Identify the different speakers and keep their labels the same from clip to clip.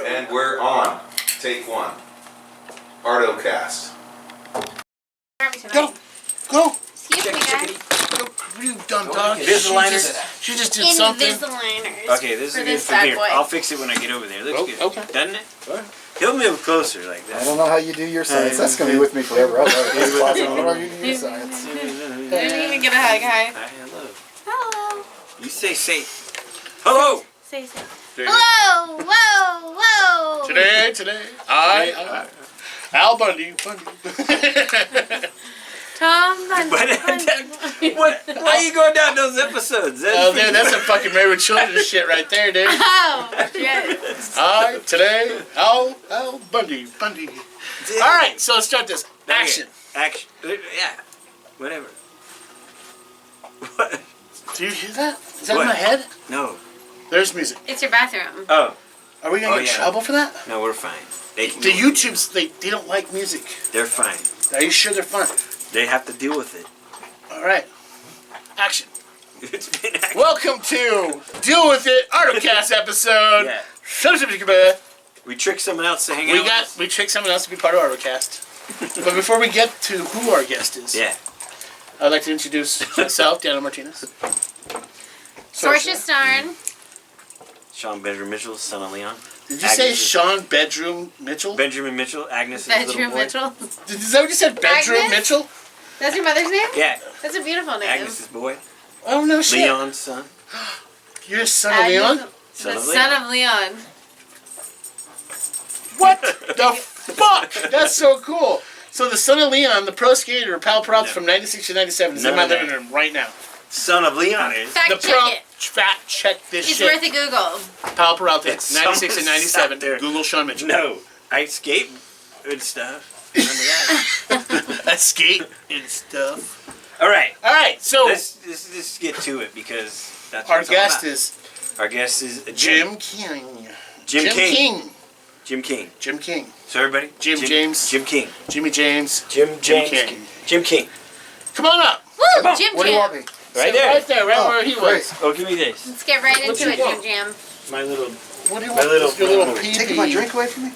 Speaker 1: And we're on. Take one. Artocast.
Speaker 2: Go! Go!
Speaker 3: Excuse me, guys.
Speaker 2: What you done, dog?
Speaker 4: Invisaligners.
Speaker 2: She just did something.
Speaker 3: Invisaligners.
Speaker 4: Okay, this
Speaker 3: for
Speaker 4: is good
Speaker 3: this
Speaker 4: from
Speaker 3: bad
Speaker 4: here.
Speaker 3: boy.
Speaker 4: I'll fix it when I get over there. Looks good.
Speaker 2: Okay.
Speaker 4: Doesn't it? He'll move closer like that.
Speaker 5: I don't know how you do your science. That's going to be with me forever. I don't know how you do your science.
Speaker 3: Didn't even get a hug. Hi.
Speaker 4: Hello.
Speaker 3: Hello.
Speaker 4: You say. Hello.
Speaker 3: Say. Hello. Whoa. Whoa.
Speaker 2: Today, I Al Bundy.
Speaker 3: Tom Bundy.
Speaker 4: What? Why are you going down those episodes?
Speaker 2: Oh, dude, that's some fucking Married with Children shit right there, dude.
Speaker 3: Oh, shit.
Speaker 2: Today, Al Bundy. All right, so let's start this. Action.
Speaker 4: Action. Yeah. Whatever. What?
Speaker 2: Do you hear that? Is that
Speaker 4: What?
Speaker 2: in my head?
Speaker 4: No.
Speaker 2: There's music.
Speaker 3: It's your bathroom.
Speaker 4: Oh.
Speaker 2: Are we gonna get in trouble for that?
Speaker 4: No, we're fine.
Speaker 2: The YouTubes, they don't like music.
Speaker 4: They're fine.
Speaker 2: Are you sure they're fine?
Speaker 4: They have to deal with it.
Speaker 2: All right. Action.
Speaker 4: It's been action.
Speaker 2: Welcome to Deal With It Artocast episode.
Speaker 4: Yeah. We tricked someone else to hang out with us.
Speaker 2: We tricked someone else to be part of Artocast. But before we get to who our guest is, I'd like to introduce myself, Dano Martinez.
Speaker 3: Sorsha Starn.
Speaker 4: Sean Benjamin Mitchell, son of Leon.
Speaker 2: Did you say Sean Bedroom Mitchell?
Speaker 4: Benjamin Mitchell, Agnes' little
Speaker 3: Bedroom
Speaker 4: boy.
Speaker 3: Mitchell.
Speaker 2: Is that what you said? Bedroom
Speaker 3: Agnes?
Speaker 2: Mitchell?
Speaker 3: That's your mother's name?
Speaker 4: Yeah.
Speaker 3: That's a beautiful name.
Speaker 4: Agnes' boy.
Speaker 2: Oh, no shit.
Speaker 4: Leon's son.
Speaker 2: You're a son of Leon?
Speaker 3: The son of Leon.
Speaker 2: What the fuck? That's so cool. So the son of Leon, the pro skater, Pal Peralta from 96 to 97 is in my living room right now.
Speaker 4: Son of Leon is.
Speaker 2: Fact check this
Speaker 3: it's
Speaker 2: shit.
Speaker 3: It's worth a Google.
Speaker 2: Pal Peralta, 96 and 97. Google Sean Mitchell.
Speaker 4: No. I skate and stuff. Remember that?
Speaker 2: I skate and stuff.
Speaker 4: All right.
Speaker 2: So
Speaker 4: let's get to it because that's
Speaker 2: our
Speaker 4: what it's all
Speaker 2: guest
Speaker 4: about. Our guest is
Speaker 2: Jim King.
Speaker 4: Jim King.
Speaker 2: So everybody, Jim James.
Speaker 4: Jim King.
Speaker 2: Jimmy James.
Speaker 4: Jim King. Jim King.
Speaker 2: Come on up.
Speaker 3: Woo,
Speaker 4: Come on.
Speaker 3: Jim
Speaker 5: What do you want me?
Speaker 4: Right there.
Speaker 2: Right there, where he was.
Speaker 4: Oh, give me this.
Speaker 3: Let's get right into it, Jim Jam.
Speaker 4: My little.
Speaker 2: What do you
Speaker 4: My
Speaker 2: want?
Speaker 4: little.
Speaker 2: Your little pee-pee.
Speaker 5: Taking my drink away from me?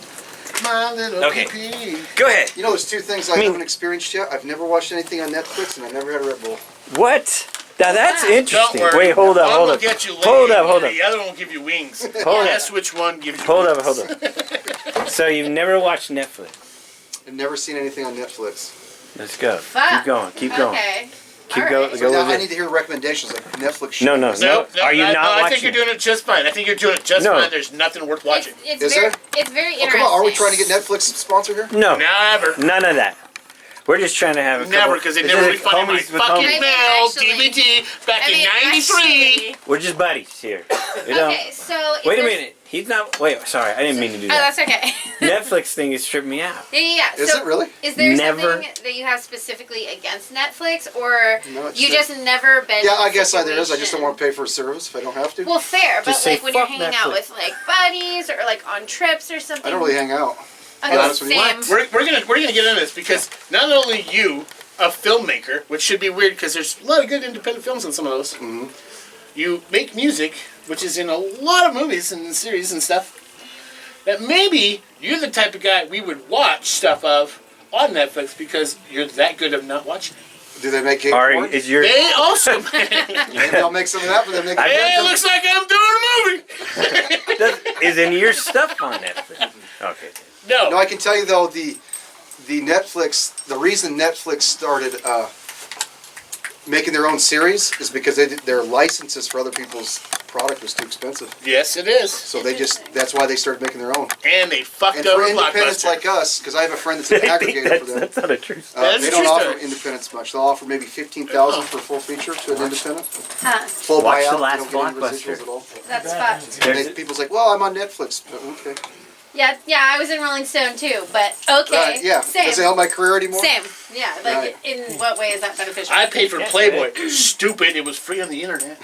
Speaker 2: My little
Speaker 4: Okay.
Speaker 2: pee-pee.
Speaker 4: Go ahead.
Speaker 5: You know, there's two things I haven't experienced yet. I've never watched anything on Netflix, and I've never had a Red Bull.
Speaker 4: What? Now that's interesting.
Speaker 2: Don't worry.
Speaker 4: Wait, hold up.
Speaker 2: One will get you laid,
Speaker 4: Hold up.
Speaker 2: The other one will give you wings.
Speaker 4: Hold
Speaker 2: Guess which one gives you
Speaker 4: Hold
Speaker 2: wings.
Speaker 4: up. So you've never watched Netflix?
Speaker 5: I've never seen anything on Netflix.
Speaker 4: Let's go.
Speaker 3: Fuck.
Speaker 4: Keep going.
Speaker 3: Okay.
Speaker 4: Keep
Speaker 3: All
Speaker 4: going.
Speaker 3: right.
Speaker 4: Go
Speaker 5: Now
Speaker 4: with
Speaker 5: I
Speaker 4: it.
Speaker 5: need to hear recommendations like Netflix. Shows.
Speaker 4: No.
Speaker 2: Nope.
Speaker 4: Are you not watching?
Speaker 2: I think you're doing it just fine. I think you're doing it just
Speaker 4: No.
Speaker 2: fine. There's nothing worth watching.
Speaker 3: It's
Speaker 5: Is
Speaker 3: very,
Speaker 5: there?
Speaker 3: It's very
Speaker 5: Oh,
Speaker 3: interesting.
Speaker 5: come on, are we trying to get Netflix sponsor here?
Speaker 4: No.
Speaker 2: Never.
Speaker 4: None of that. We're just trying to have a
Speaker 2: Never, because they never refunded my
Speaker 4: homies with
Speaker 2: fucking
Speaker 4: homies.
Speaker 2: mail
Speaker 3: Actually-
Speaker 2: DVD back in
Speaker 3: actually-
Speaker 2: '93.
Speaker 4: We're just buddies here. You know?
Speaker 3: Okay, so... if
Speaker 4: Wait a
Speaker 3: there's-
Speaker 4: minute. He's not. Wait. Sorry. I didn't mean to do
Speaker 3: Oh,
Speaker 4: that.
Speaker 3: that's okay.
Speaker 4: Netflix thing is tripping me out.
Speaker 3: Yeah.
Speaker 5: Is
Speaker 3: So
Speaker 5: it really?
Speaker 3: Is there
Speaker 4: Never.
Speaker 3: something that you have specifically against Netflix, or
Speaker 5: No, it's
Speaker 3: you
Speaker 5: not.
Speaker 3: just never been?
Speaker 5: Yeah,
Speaker 3: in a
Speaker 5: I guess there is. I just don't
Speaker 3: situation-
Speaker 5: want to pay for a service if I don't have to.
Speaker 3: Well, fair, but
Speaker 4: Just say,
Speaker 3: like when you're
Speaker 4: "Fuck
Speaker 3: hanging out
Speaker 4: Netflix."
Speaker 3: with like buddies or like on trips or something.
Speaker 5: I don't really hang out.
Speaker 3: Okay,
Speaker 5: honest with you.
Speaker 3: same.
Speaker 2: We're gonna get into this because not only you, a filmmaker, which should be weird because there's a lot of good independent films on some of those.
Speaker 5: Mm-hmm.
Speaker 2: You make music, which is in a lot of movies and series and stuff. That maybe you're the type of guy we would watch stuff of on Netflix because you're that good of not watching it.
Speaker 5: Do they make gay
Speaker 4: Are
Speaker 5: porn?
Speaker 4: is your
Speaker 2: They also.
Speaker 5: Maybe I'll make some of that, but they make.
Speaker 2: Hey, it looks like I'm doing a movie.
Speaker 4: is any of your stuff on Netflix? Okay.
Speaker 5: No, I can tell you though the Netflix. The reason Netflix started making their own series is because their licenses for other people's product was too expensive.
Speaker 2: Yes, it is.
Speaker 5: So that's why they started making their own.
Speaker 2: And they fucked
Speaker 5: And
Speaker 2: over
Speaker 5: for independents
Speaker 2: Blockbuster.
Speaker 5: like us, because I have a friend that's an aggregator for them.
Speaker 4: That's not a true story.
Speaker 2: That's
Speaker 5: They
Speaker 2: a
Speaker 5: don't
Speaker 2: true
Speaker 5: offer
Speaker 2: story.
Speaker 5: independents much. They'll offer maybe $15,000 for a full feature to an independent.
Speaker 3: Huh,
Speaker 5: Full
Speaker 4: Watch
Speaker 5: buyout.
Speaker 4: the last
Speaker 5: they don't get any
Speaker 4: Blockbuster.
Speaker 5: residuals at all.
Speaker 3: that's fucked.
Speaker 5: And people's like, well, I'm on Netflix. Okay.
Speaker 3: Yeah, I was in Rolling Stone too, but okay.
Speaker 5: Yeah.
Speaker 3: Same.
Speaker 5: Does it help my career anymore?
Speaker 3: Same. Yeah. Like,
Speaker 5: Right.
Speaker 3: in what way is that beneficial?
Speaker 2: I paid for Playboy. Stupid. It was free on the internet.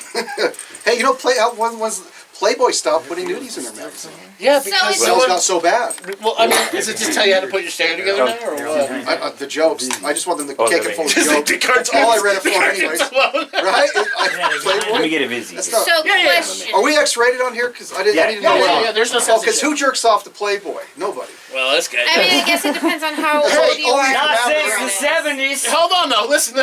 Speaker 5: Hey, you know, once Playboy stopped putting nudies in their magazine.
Speaker 2: Yeah,
Speaker 3: So
Speaker 2: because
Speaker 3: it's-
Speaker 5: Well, it's not so bad.
Speaker 2: Well, I mean, does it just tell you how to put your stand together now, or what?
Speaker 5: The jokes. I just want them to
Speaker 4: Oh,
Speaker 5: kick
Speaker 4: there
Speaker 5: it full of
Speaker 2: Just
Speaker 5: jokes.
Speaker 2: the cartoons.
Speaker 5: All I read it
Speaker 2: the
Speaker 5: for
Speaker 2: cartoons
Speaker 5: anyways.
Speaker 2: alone.
Speaker 5: Right? Playboy?
Speaker 4: Let me get a Vizzy.
Speaker 5: That's
Speaker 4: here.
Speaker 5: not-
Speaker 3: So
Speaker 2: Yeah, yeah.
Speaker 3: question.
Speaker 5: Are we X-rated on here? Because I need to know.
Speaker 2: Yeah, there's no sense.
Speaker 5: Because who jerks off to Playboy? Nobody.
Speaker 2: Well, that's good.
Speaker 3: I mean, I guess it depends on how
Speaker 5: Hey,
Speaker 3: old you
Speaker 5: only
Speaker 3: are.
Speaker 5: not
Speaker 4: Not
Speaker 5: since
Speaker 4: since the 70s.
Speaker 2: Hold on, though. Listen.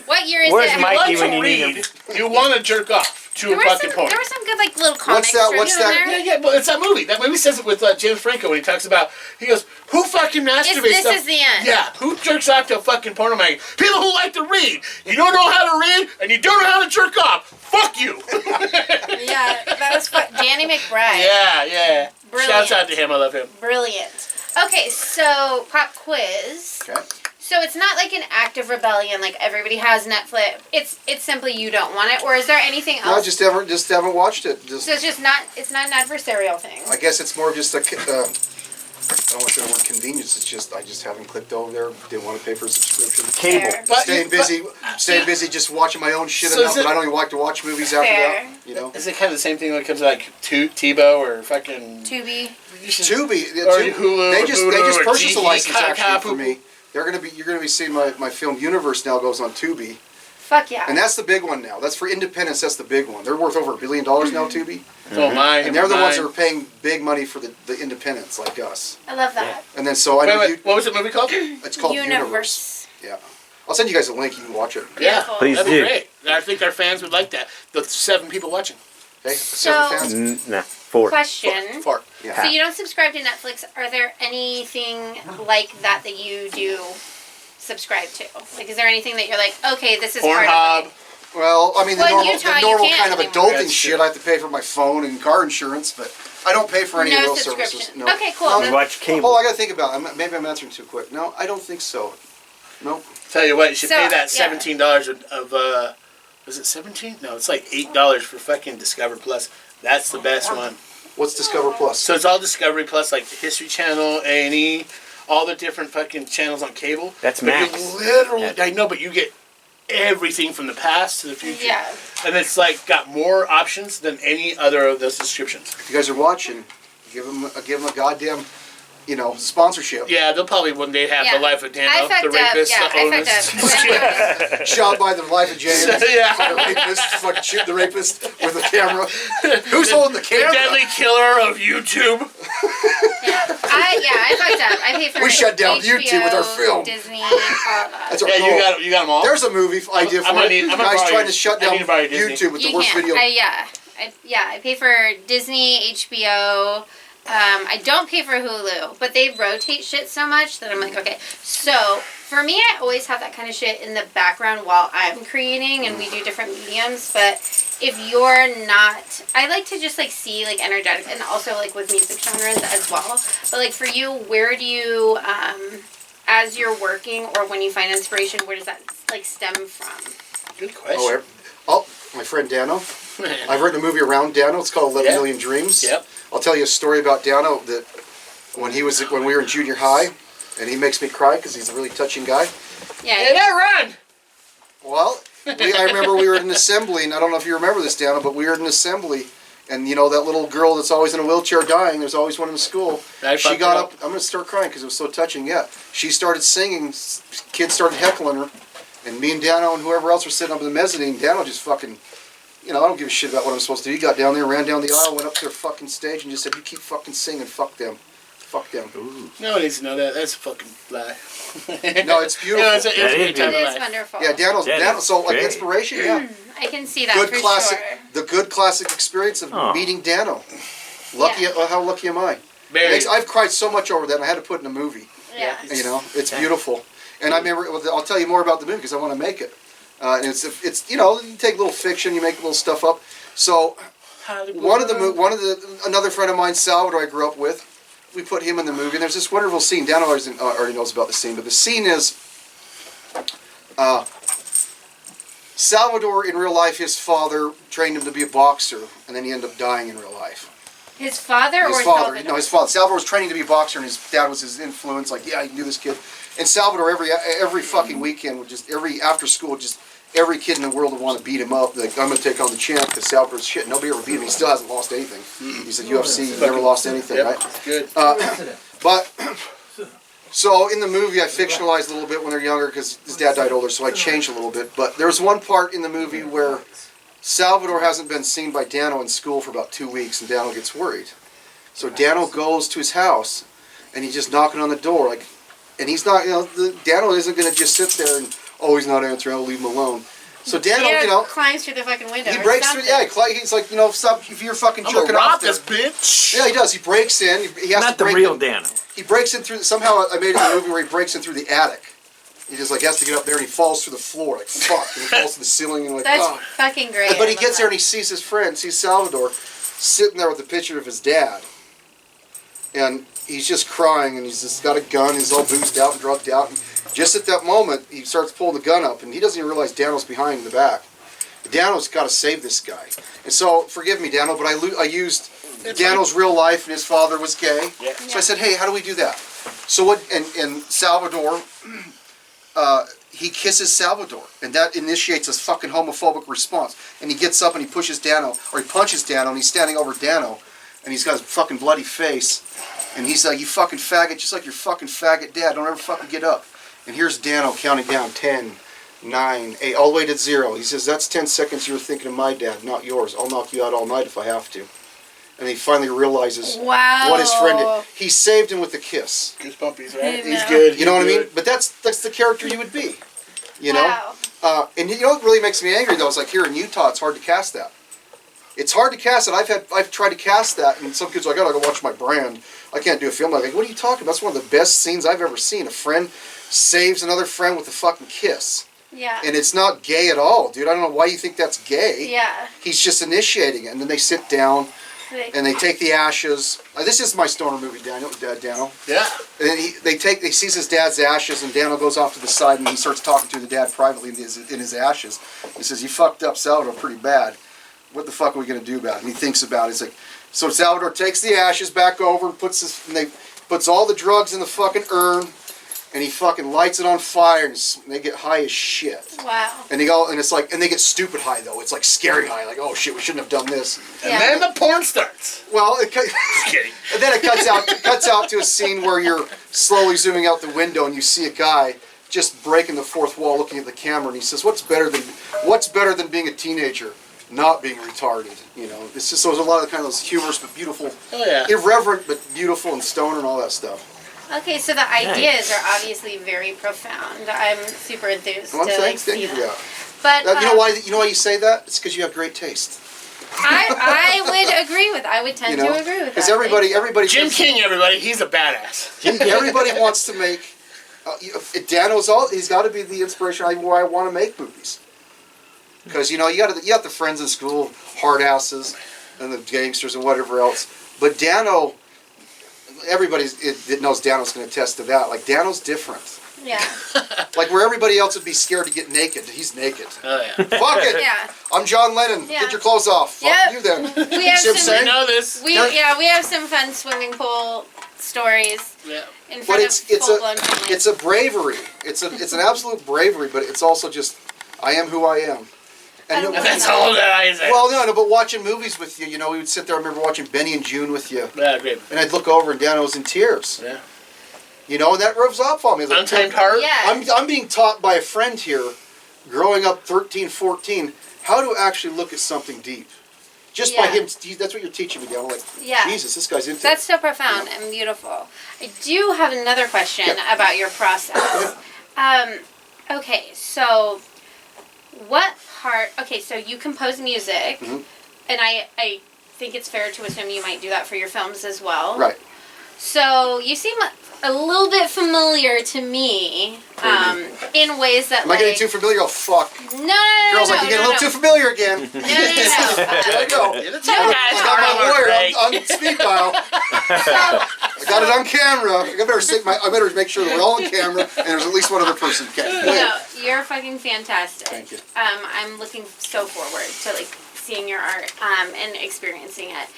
Speaker 3: What year is
Speaker 4: Where's
Speaker 3: it?
Speaker 4: Mike?
Speaker 2: You like
Speaker 4: Mikey, when
Speaker 2: to
Speaker 4: you need
Speaker 2: read, you want to jerk off to
Speaker 3: There
Speaker 2: a
Speaker 3: were,
Speaker 2: fucking
Speaker 3: some,
Speaker 2: porn.
Speaker 3: there were some good like little comic
Speaker 5: that?
Speaker 3: strips
Speaker 5: What's
Speaker 3: in
Speaker 5: that?
Speaker 3: there.
Speaker 2: Yeah, but it's that movie. That movie says it with James Franco when he talks about, he goes, who fucking masturbates?
Speaker 3: This
Speaker 2: stuff?
Speaker 3: is the end.
Speaker 2: Yeah, who jerks off to a fucking porno magazine? People who like to read. You don't know how to read, and you don't know how to jerk off. Fuck you.
Speaker 3: Yeah, that was Danny McBride.
Speaker 2: Yeah.
Speaker 3: Brilliant.
Speaker 2: Shouts out to him. I love him.
Speaker 3: Brilliant. Okay, so pop quiz.
Speaker 5: Okay.
Speaker 3: So it's not like an act of rebellion, like everybody has Netflix. It's simply you don't want it, or is there anything
Speaker 5: No,
Speaker 3: else?
Speaker 5: just haven't watched it.
Speaker 3: So it's just not. It's not an adversarial thing.
Speaker 5: I guess it's more of just a. I don't want to say the word convenience. It's just I just haven't clicked over there. Didn't want to pay for a subscription.
Speaker 4: Cable.
Speaker 3: Fair.
Speaker 2: But
Speaker 5: Staying busy, just watching my own shit
Speaker 2: So
Speaker 5: enough
Speaker 2: is it-
Speaker 5: that I don't even like to watch movies after
Speaker 3: Fair.
Speaker 5: that. You know.
Speaker 2: Is it kind of the same thing when it comes to like TiVo or fucking
Speaker 3: Tubi.
Speaker 5: Tubi,
Speaker 2: Or Hulu
Speaker 5: they
Speaker 2: or
Speaker 5: just
Speaker 2: Voodoo or
Speaker 5: purchased a
Speaker 2: GE,
Speaker 5: license actually
Speaker 2: Kapu.
Speaker 5: for me. You're gonna be seeing my film Universe now goes on Tubi,
Speaker 3: Fuck yeah.
Speaker 5: and that's the big one now. That's for independents. That's the big one. They're worth over $1 billion now, Tubi,
Speaker 2: Oh my!
Speaker 5: and they're the ones that are paying big money for the independents like us.
Speaker 3: I love that.
Speaker 5: And then so I know
Speaker 2: Wait, what was the movie called?
Speaker 5: it's called Universe. Yeah, I'll send you guys a link. You can watch it.
Speaker 2: Yeah,
Speaker 3: Beautiful.
Speaker 4: Please
Speaker 2: that'd be
Speaker 4: do.
Speaker 2: great. I think our fans would like that. The 7 people watching.
Speaker 5: Okay,
Speaker 3: So-
Speaker 5: 7 fans.
Speaker 4: Nah, 4.
Speaker 3: Question.
Speaker 2: Fart.
Speaker 5: Yeah.
Speaker 3: So you don't subscribe to Netflix. Are there anything like that that you do subscribe to? Like, is there anything that you're like, okay, this is part
Speaker 2: Pornhub.
Speaker 3: of it?
Speaker 5: Well, I mean, the
Speaker 3: Well, in
Speaker 5: normal,
Speaker 3: Utah,
Speaker 5: the
Speaker 3: you
Speaker 5: normal
Speaker 3: can't
Speaker 5: kind of
Speaker 3: anymore.
Speaker 5: adulting
Speaker 2: That's
Speaker 5: shit.
Speaker 2: true.
Speaker 5: I have to pay for my phone and car insurance, but I don't pay for any
Speaker 3: No
Speaker 5: of those
Speaker 3: subscription.
Speaker 5: services. No.
Speaker 3: Okay, cool.
Speaker 5: No,
Speaker 4: We watch cable.
Speaker 5: Oh, I gotta think about it. Maybe I'm answering too quick. No, I don't think so. No.
Speaker 2: Tell you what, you should
Speaker 3: So,
Speaker 2: pay that
Speaker 3: yeah.
Speaker 2: $17 of was it 17? No, it's like $8 for fucking Discover Plus. That's the best one.
Speaker 5: What's Discover Plus?
Speaker 2: So it's all Discovery Plus, like the History Channel, A&E, all the different fucking channels on cable.
Speaker 4: That's
Speaker 2: But you
Speaker 4: Max.
Speaker 2: literally,
Speaker 4: Yeah.
Speaker 2: I know, but you get everything from the past to the future.
Speaker 3: Yeah.
Speaker 2: And it's like got more options than any other of those subscriptions.
Speaker 5: If you guys are watching, give them a goddamn, sponsorship.
Speaker 2: Yeah, they'll probably one day have
Speaker 3: Yeah.
Speaker 2: the life of
Speaker 3: I
Speaker 2: Dano,
Speaker 3: fucked
Speaker 2: the rapist,
Speaker 3: up. Yeah,
Speaker 2: the
Speaker 3: I
Speaker 2: onus.
Speaker 3: fucked up.
Speaker 5: Shot by the life of James.
Speaker 2: Yeah.
Speaker 5: The rapist, fucking shoot the rapist with a camera. Who's holding the
Speaker 2: The
Speaker 5: camera?
Speaker 2: deadly killer of YouTube.
Speaker 3: I fucked up. I paid for
Speaker 5: We shut down
Speaker 3: HBO,
Speaker 5: YouTube with our film.
Speaker 3: Disney, all that.
Speaker 5: That's our
Speaker 2: Yeah,
Speaker 5: goal.
Speaker 2: you got them all.
Speaker 5: There's a movie idea for
Speaker 2: I'm gonna
Speaker 5: it.
Speaker 2: need- I'm gonna
Speaker 5: Guys
Speaker 2: borrow
Speaker 5: trying
Speaker 2: your-
Speaker 5: to shut
Speaker 2: I
Speaker 5: down
Speaker 2: need to borrow your Disney.
Speaker 5: YouTube with the
Speaker 3: You
Speaker 5: worst
Speaker 3: can't.
Speaker 5: video.
Speaker 3: I pay for Disney, HBO. I don't pay for Hulu, but they rotate shit so much that I'm like, okay. So for me, I always have that kind of shit in the background while I'm creating, and we do different mediums. But if you're not, I like to just like see like energetic, and also like with music genres as well. But like for you, where do you, as you're working or when you find inspiration, where does that like stem from?
Speaker 2: Good question.
Speaker 5: My friend Dano. I've written a movie around Dano. It's called 11
Speaker 2: Yeah.
Speaker 5: Million Dreams.
Speaker 2: Yep.
Speaker 5: I'll tell you a story about Dano that when we were in junior high, and he makes me cry because he's a really touching guy.
Speaker 3: Yeah.
Speaker 2: Hey, that run!
Speaker 5: Well, I remember we were at an assembly, and I don't know if you remember this, Dano, but we were at an assembly, and that little girl that's always in a wheelchair dying, there's always one in the school.
Speaker 2: I
Speaker 5: She
Speaker 2: fucked
Speaker 5: got
Speaker 2: her
Speaker 5: up, I'm going to start crying because it was so touching, yeah. She started singing, kids started heckling her, and me and Dano and whoever else were sitting up in the mezzanine, Dano just fucking, I don't give a shit about what I'm supposed to do. He got down there, ran down the aisle, went up to their fucking stage, and just said, you keep fucking singing, fuck them. Fuck them.
Speaker 2: No one needs to know that. That's a fucking lie.
Speaker 5: No, it's beautiful.
Speaker 2: It's a
Speaker 4: That is
Speaker 2: great time
Speaker 3: It
Speaker 2: of
Speaker 3: is
Speaker 2: life.
Speaker 3: wonderful.
Speaker 5: Yeah, Dano, so like
Speaker 4: great.
Speaker 5: inspiration, yeah.
Speaker 3: I can see that
Speaker 5: Good
Speaker 3: for
Speaker 5: classic,
Speaker 3: sure.
Speaker 5: the good classic experience of
Speaker 4: Aw.
Speaker 5: meeting Dano. Lucky,
Speaker 3: Yeah.
Speaker 5: how lucky am I?
Speaker 2: Very.
Speaker 5: I've cried so much over that, and I had to put it in a movie.
Speaker 3: Yeah.
Speaker 5: It's beautiful. And I remember, I'll tell you more about the movie because I want to make it. And it's you take a little fiction, you make a little stuff up. So another friend of mine, Salvador, I grew up with, we put him in the movie, and there's this wonderful scene. Dan already knows about the scene, but the scene is Salvador in real life, his father trained him to be a boxer, and then he ended up dying in real life.
Speaker 3: His father or
Speaker 5: His
Speaker 3: his
Speaker 5: father, no, his father. Salvador was training to be a boxer, and his dad was his influence. Like, yeah, you can do this, kid. And Salvador, every fucking weekend, would after school, every kid in the world would want to beat him up. Like, I'm gonna take on the champ because Salvador's shit. Nobody ever beat him. He still hasn't lost anything. He's at UFC. He never lost anything,
Speaker 2: Yep,
Speaker 5: right?
Speaker 2: it's good.
Speaker 5: But so in the movie, I fictionalized a little bit when they're younger because his dad died older, so I changed a little bit. But there's one part in the movie where Salvador hasn't been seen by Dano in school for about 2 weeks, and Dano gets worried. So Dano goes to his house, and he's just knocking on the door, like, and he's not, Dano isn't going to just sit there and, he's not answering, I'll leave him alone. So Dano,
Speaker 3: climbs through the fucking window.
Speaker 5: he breaks through. Yeah, he's like, stop if you're fucking
Speaker 2: I'm
Speaker 5: jerking
Speaker 2: gonna
Speaker 5: off
Speaker 2: rob
Speaker 5: there.
Speaker 2: this bitch.
Speaker 5: Yeah, he does. He breaks in. He has
Speaker 4: Not
Speaker 5: to
Speaker 4: the
Speaker 5: break
Speaker 4: real
Speaker 5: in.
Speaker 4: Dano.
Speaker 5: He breaks in through. Somehow I made it a movie where he breaks in through the attic. He just has to get up there and he falls through the floor like fuck, and he falls to the ceiling and like
Speaker 3: That's
Speaker 5: oh.
Speaker 3: fucking great.
Speaker 5: But he gets there and he sees his friend, sees Salvador, sitting there with a picture of his dad, and he's just crying and he's just got a gun. He's all boozed out and drugged out. And just at that moment, he starts pulling the gun up and he doesn't even realize Dano's behind in the back. Dano's got to save this guy. And so, forgive me, Dano, but I used Dano's real life, and his father was gay.
Speaker 2: Yeah.
Speaker 5: So I said, hey, how do we do that? So what? And Salvador, he kisses Salvador, and that initiates a fucking homophobic response. And he gets up and he pushes Dano, or he punches Dano, and he's standing over Dano, and he's got his fucking bloody face, and he's like, you fucking faggot, just like your fucking faggot dad. Don't ever fucking get up. And here's Dano counting down 10. 9, 8, all the way to 0. He says, that's 10 seconds you were thinking of my dad, not yours. I'll knock you out all night if I have to. And he finally realizes what his friend did. He saved him with a kiss.
Speaker 2: Goosebumpies, right?
Speaker 3: He's
Speaker 2: good.
Speaker 5: You know what I mean? But that's the character you would be. You know?
Speaker 3: Wow.
Speaker 5: And you know what really makes me angry, though, is like here in Utah, it's hard to cast that. It's hard to cast it. I've tried to cast that, and some kids are like, I gotta go watch my brand. I can't do a film like that. What are you talking about? That's one of the best scenes I've ever seen. A friend saves another friend with a fucking kiss.
Speaker 3: Yeah.
Speaker 5: And it's not gay at all, dude. I don't know why you think that's gay.
Speaker 3: Yeah.
Speaker 5: He's just initiating it. And then they sit down, and they take the ashes. This is my stoner movie, Dano.
Speaker 2: Yeah.
Speaker 5: And then he sees his dad's ashes, and Dano goes off to the side, and he starts talking to the dad privately in his ashes. He says, you fucked up Salvador pretty bad. What the fuck are we going to do about it? And he thinks about it. He's like, so Salvador takes the ashes back over and puts all the drugs in the fucking urn, and he fucking lights it on fire, and they get high as shit.
Speaker 3: Wow.
Speaker 5: And they get stupid high though. It's like scary high, like, oh shit, we shouldn't have done this.
Speaker 2: And then the porn starts.
Speaker 5: Well,
Speaker 2: Just kidding.
Speaker 5: and then it cuts out to a scene where you're slowly zooming out the window, and you see a guy just breaking the fourth wall, looking at the camera, and he says, "What's better than being a teenager? Not being retarded." You know, it's just there's a lot of kind of those humorous but beautiful, irreverent but beautiful and stoner and all that stuff.
Speaker 3: Okay, so the ideas are obviously very profound. I'm super enthused
Speaker 5: Well,
Speaker 3: to
Speaker 5: thank
Speaker 3: see
Speaker 5: you.
Speaker 3: them.
Speaker 5: Yeah.
Speaker 3: But
Speaker 5: You know why you say that? It's because you have great taste.
Speaker 3: I would agree with. I would tend to agree with that.
Speaker 5: Because everybody.
Speaker 2: Jim King, everybody, he's a badass.
Speaker 5: Everybody wants to make. Dano's he's got to be the inspiration why I want to make movies. Because you got the friends in school, hard asses, and the gangsters and whatever else. But Dano, everybody that knows Dano's going to attest to that. Like Dano's different.
Speaker 3: Yeah.
Speaker 5: Like where everybody else would be scared to get naked, he's naked.
Speaker 2: Oh yeah.
Speaker 5: Fuck it.
Speaker 3: Yeah.
Speaker 5: I'm John Lennon.
Speaker 3: Yeah.
Speaker 5: Get your clothes off. Fuck
Speaker 3: Yep.
Speaker 5: you then.
Speaker 3: We have
Speaker 5: See what I'm
Speaker 3: some.
Speaker 2: I
Speaker 5: saying?
Speaker 2: know this.
Speaker 3: We have some fun swimming pool stories
Speaker 2: Yeah.
Speaker 3: in
Speaker 5: But
Speaker 3: front of full-blown families.
Speaker 5: it's a bravery. It's an absolute bravery, but it's also just I am who I am.
Speaker 3: And
Speaker 2: That's all that I say.
Speaker 5: Well, no, but watching movies with you, we would sit there. I remember watching Benny and June with you,
Speaker 2: Yeah, great.
Speaker 5: and I'd look over and Dano was in tears.
Speaker 2: Yeah.
Speaker 5: And that rubs off on me. Like,
Speaker 2: Untamed Heart.
Speaker 3: Yeah.
Speaker 5: I'm being taught by a friend here, growing up 13, 14, how to actually look at something deep. Just by him, that's what you're teaching me, Dano. Like, Jesus, this guy's into
Speaker 3: That's
Speaker 5: it.
Speaker 3: so profound and beautiful. I do have another question about your process. Okay, so so you compose music,
Speaker 5: Mhm.
Speaker 3: and I think it's fair to assume you might do that for your films as well.
Speaker 5: Right.
Speaker 3: So you seem a little bit familiar to me, in ways that
Speaker 5: Am I getting too familiar? Oh, fuck.
Speaker 3: No.
Speaker 5: Girls like, you're getting a little too familiar again.
Speaker 3: No.
Speaker 5: There I go.
Speaker 2: You're the type of guy
Speaker 5: I
Speaker 2: that's
Speaker 5: got
Speaker 2: hard
Speaker 5: my
Speaker 2: on
Speaker 5: lawyer
Speaker 2: Craig.
Speaker 5: on speed dial. I got it on camera. I better make sure that we're all on camera and there's at least one other person. Okay.
Speaker 3: No, you're fucking fantastic.
Speaker 5: Thank you.
Speaker 3: I'm looking so forward to seeing your art and experiencing it.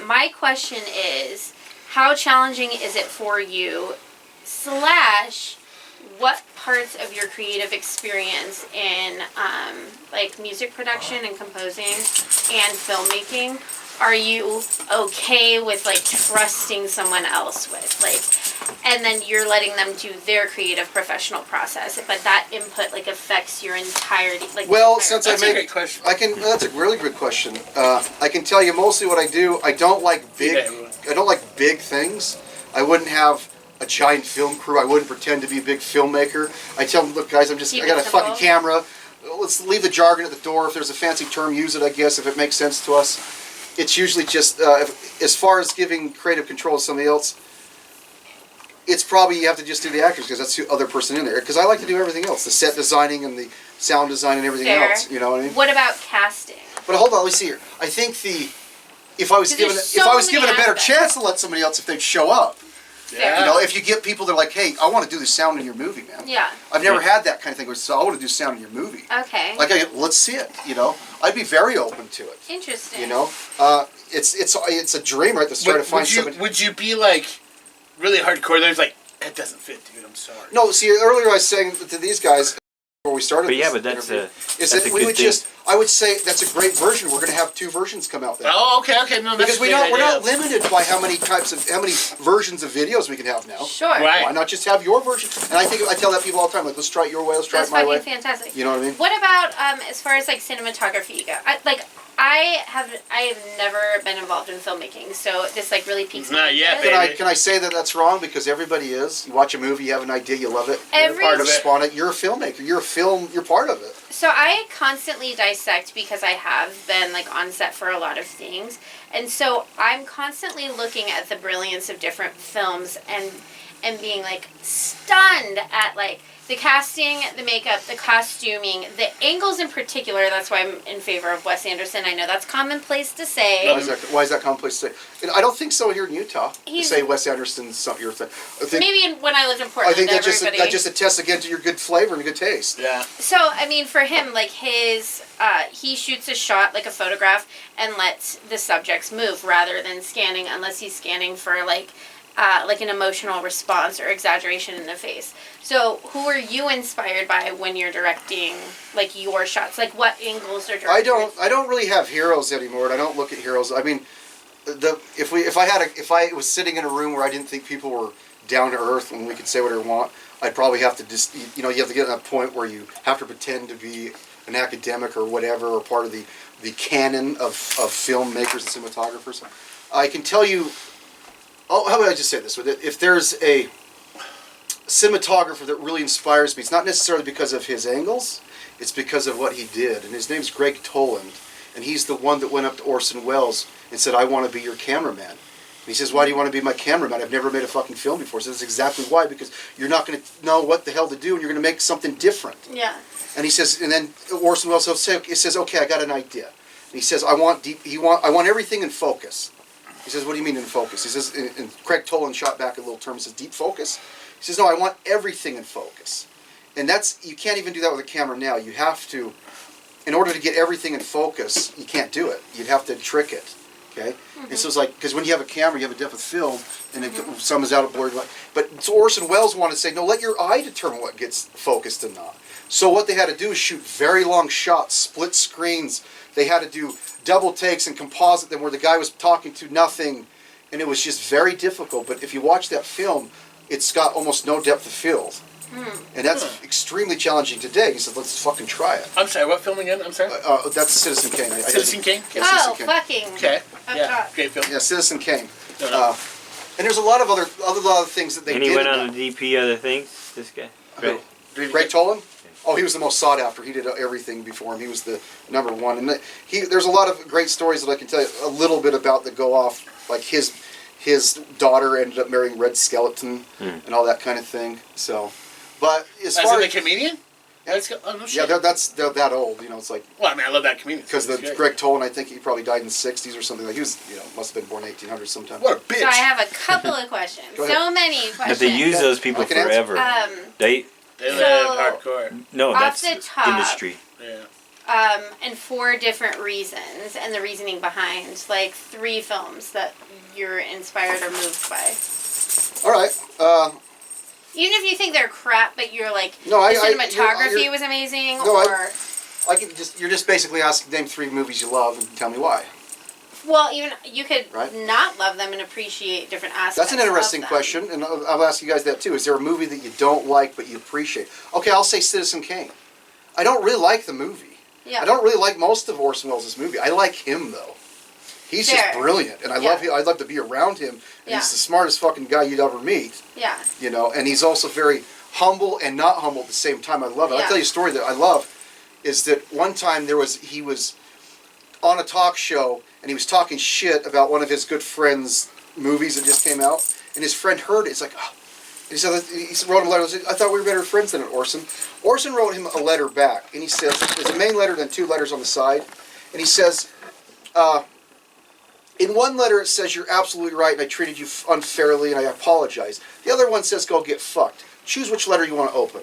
Speaker 3: My question is, how challenging is it for you? / what parts of your creative experience in music production and composing and filmmaking are you okay with trusting someone else with? and then you're letting them do their creative professional process. But that input like affects your entirety. Like
Speaker 5: Well,
Speaker 3: the entire
Speaker 5: since I
Speaker 2: That's a
Speaker 5: make,
Speaker 2: great question.
Speaker 5: that's a really good question. I can tell you mostly what I do. I don't like big.
Speaker 2: Yeah, everyone.
Speaker 5: I don't like big things. I wouldn't have a giant film crew. I wouldn't pretend to be a big filmmaker. I tell them, look, guys, I
Speaker 3: Keep
Speaker 5: got
Speaker 3: it
Speaker 5: a fucking
Speaker 3: simple.
Speaker 5: camera. Let's leave the jargon at the door. If there's a fancy term, use it. I guess if it makes sense to us. It's usually just as far as giving creative control to somebody else. It's probably you have to just do the actors because that's the other person in there. Because I like to do everything else, the set designing and the sound design and everything
Speaker 3: Fair.
Speaker 5: else. You know what I mean?
Speaker 3: What about casting?
Speaker 5: But hold on, let me see here. I think if I was
Speaker 3: 'Cause
Speaker 5: given
Speaker 3: there's
Speaker 5: if I
Speaker 3: so
Speaker 5: was given a
Speaker 3: many
Speaker 5: better
Speaker 3: aspects.
Speaker 5: chance to let somebody else if they'd show up.
Speaker 3: Fair.
Speaker 5: You know, if you get people that are like, hey, I want to do the sound in your movie, man.
Speaker 3: Yeah.
Speaker 5: I've never had that kind of thing where so I want to do sound in your movie.
Speaker 3: Okay.
Speaker 5: Like, let's see it. You know, I'd be very open to it.
Speaker 3: Interesting.
Speaker 5: You know, it's a dream right to start to find somebody.
Speaker 2: Would you be like really hardcore? There's like that doesn't fit, dude. I'm sorry.
Speaker 5: No, see, earlier I was saying to these guys before we started.
Speaker 6: But yeah,
Speaker 5: this
Speaker 6: but that's
Speaker 5: interview,
Speaker 6: a
Speaker 5: is
Speaker 6: that's
Speaker 5: that
Speaker 6: a
Speaker 5: we
Speaker 6: good
Speaker 5: would
Speaker 6: thing.
Speaker 5: just. I would say that's a great version. We're going to have 2 versions come out there.
Speaker 2: Oh, okay. No, that's
Speaker 5: Because
Speaker 2: a
Speaker 5: we're
Speaker 2: great
Speaker 5: not
Speaker 2: idea.
Speaker 5: limited by how many versions of videos we can have now.
Speaker 3: Sure.
Speaker 2: Right.
Speaker 5: Why not just have your version? And I tell that people all the time, like, let's try it your way, let's try
Speaker 3: That's
Speaker 5: it my
Speaker 3: fucking
Speaker 5: way.
Speaker 3: fantastic.
Speaker 5: You know what I mean?
Speaker 3: What about as far as like cinematography go? I have never been involved in filmmaking, so this like really piques my
Speaker 2: Not yet,
Speaker 3: interest.
Speaker 2: baby.
Speaker 5: Can I say that that's wrong? Because everybody is. You watch a movie, you have an idea, you love it.
Speaker 3: Every-
Speaker 2: part of it.
Speaker 5: Spawn it. You're a filmmaker. You're part of it.
Speaker 3: So I constantly dissect because I have been like on set for a lot of things, and so I'm constantly looking at the brilliance of different films and being like stunned at like the casting, the makeup, the costuming, the angles in particular. That's why I'm in favor of Wes Anderson. I know that's commonplace to say.
Speaker 5: Why is that commonplace to say? And I don't think so here in Utah. To
Speaker 3: He's-
Speaker 5: say Wes Anderson's something. I think,
Speaker 3: Maybe when I lived in Portland,
Speaker 5: I think
Speaker 3: everybody.
Speaker 5: that just attests again to your good flavor and good taste.
Speaker 2: Yeah.
Speaker 3: So I mean, for him, like he shoots a shot like a photograph and lets the subjects move rather than scanning, unless he's scanning for like an emotional response or exaggeration in the face. So who are you inspired by when you're directing like your shots? Like what angles or directors?
Speaker 5: I don't really have heroes anymore. And I don't look at heroes. I mean, if I was sitting in a room where I didn't think people were down to earth and we could say whatever we want, I'd probably have to just you have to get to that point where you have to pretend to be an academic or whatever or part of the canon of filmmakers and cinematographers. I can tell you. Oh, how about I just say this? If there's a cinematographer that really inspires me, it's not necessarily because of his angles, it's because of what he did. And his name's Greg Toland. And he's the one that went up to Orson Welles and said, I want to be your cameraman. And he says, why do you want to be my cameraman? I've never made a fucking film before. So that's exactly why, because you're not going to know what the hell to do and you're going to make something different.
Speaker 3: Yeah.
Speaker 5: And he says, and then Orson Welles says, okay, I got an idea. And he says, I want everything in focus. He says, what do you mean in focus? He says, and Craig Toland shot back a little term, he says, deep focus? He says, no, I want everything in focus. And you can't even do that with a camera now. You have to, in order to get everything in focus, you can't do it. You'd have to trick it, okay? Mm-hmm. And so it's like, because when you have a camera, you have a depth of film, and some is out of blurred light. But so Orson Welles wanted to say, no, let your eye determine what gets focused and not. So what they had to do is shoot very long shots, split screens. They had to do double takes and composite them where the guy was talking to nothing, and it was just very difficult. But if you watch that film, it's got almost no depth of field. And that's extremely challenging today. He said, let's fucking try it.
Speaker 2: I'm sorry, what film again? I'm sorry?
Speaker 5: That's Citizen Kane.
Speaker 2: Citizen Kane?
Speaker 5: Yeah,
Speaker 3: Oh,
Speaker 5: Citizen Kane.
Speaker 3: fucking.
Speaker 2: Okay.
Speaker 3: I've
Speaker 2: Yeah,
Speaker 3: got-
Speaker 2: great film.
Speaker 5: Yeah, Citizen Kane.
Speaker 2: No, no.
Speaker 5: And there's a lot of other things that they
Speaker 6: And
Speaker 5: did.
Speaker 6: he went
Speaker 5: in
Speaker 6: on
Speaker 5: that.
Speaker 6: to DP other things, this guy.
Speaker 5: Who? Greg Toland? Oh, he was the most sought after. He did everything before him. He was the number one. And there's a lot of great stories that I can tell you a little bit about that go off. Like his daughter ended up marrying Red Skeleton and all that kind of thing. So, but as
Speaker 2: As
Speaker 5: far
Speaker 2: in
Speaker 5: as
Speaker 2: the comedian?
Speaker 5: Yeah.
Speaker 2: Let's go. Oh, no shit.
Speaker 5: they're that old. It's like
Speaker 2: Well, I mean, I love that comedian.
Speaker 5: because
Speaker 2: It's great.
Speaker 5: Greg Toland, I think he probably died in the '60s or something. Like he was, must have been born 1800 sometime.
Speaker 2: What a bitch.
Speaker 3: So I have a couple of questions.
Speaker 5: Go ahead.
Speaker 3: So many questions.
Speaker 6: But they use those people
Speaker 5: I can answer.
Speaker 6: forever. They
Speaker 2: They
Speaker 3: So-
Speaker 2: live hardcore.
Speaker 6: no,
Speaker 3: Off
Speaker 6: that's
Speaker 3: the top.
Speaker 6: industry.
Speaker 2: Yeah.
Speaker 3: And for different reasons, and the reasoning behind, like 3 films that you're inspired or moved by.
Speaker 5: All right.
Speaker 3: Even if you think they're crap, but you're like,
Speaker 5: No,
Speaker 3: the
Speaker 5: I-
Speaker 3: cinematography
Speaker 5: you're-
Speaker 3: was amazing,
Speaker 5: No,
Speaker 3: or...
Speaker 5: you're just basically asking name 3 movies you love and tell me why.
Speaker 3: Well, even you could
Speaker 5: Right.
Speaker 3: not love them and appreciate different aspects.
Speaker 5: That's an interesting
Speaker 3: of them.
Speaker 5: question, and I'll ask you guys that too. Is there a movie that you don't like but you appreciate? Okay, I'll say Citizen Kane. I don't really like the movie.
Speaker 3: Yeah.
Speaker 5: I don't really like most of Orson Welles' movie. I like him though. He's just
Speaker 3: Fair.
Speaker 5: brilliant, and I
Speaker 3: Yeah.
Speaker 5: love him. I'd love to be around him. And
Speaker 3: Yeah.
Speaker 5: he's the smartest fucking guy you'd ever meet.
Speaker 3: Yeah.
Speaker 5: You know, and he's also very humble and not humble at the same time. I love it.
Speaker 3: Yeah.
Speaker 5: I'll tell you a story that I love. Is that one time he was on a talk show and he was talking shit about one of his good friends' movies that just came out, and his friend heard it. It's like, oh. And he wrote him a letter. He said, I thought we were better friends than Orson. Orson wrote him a letter back, and he says, there's a main letter, then 2 letters on the side, and he says, in one letter it says, you're absolutely right, and I treated you unfairly, and I apologize. The other one says, go get fucked. Choose which letter you want to open.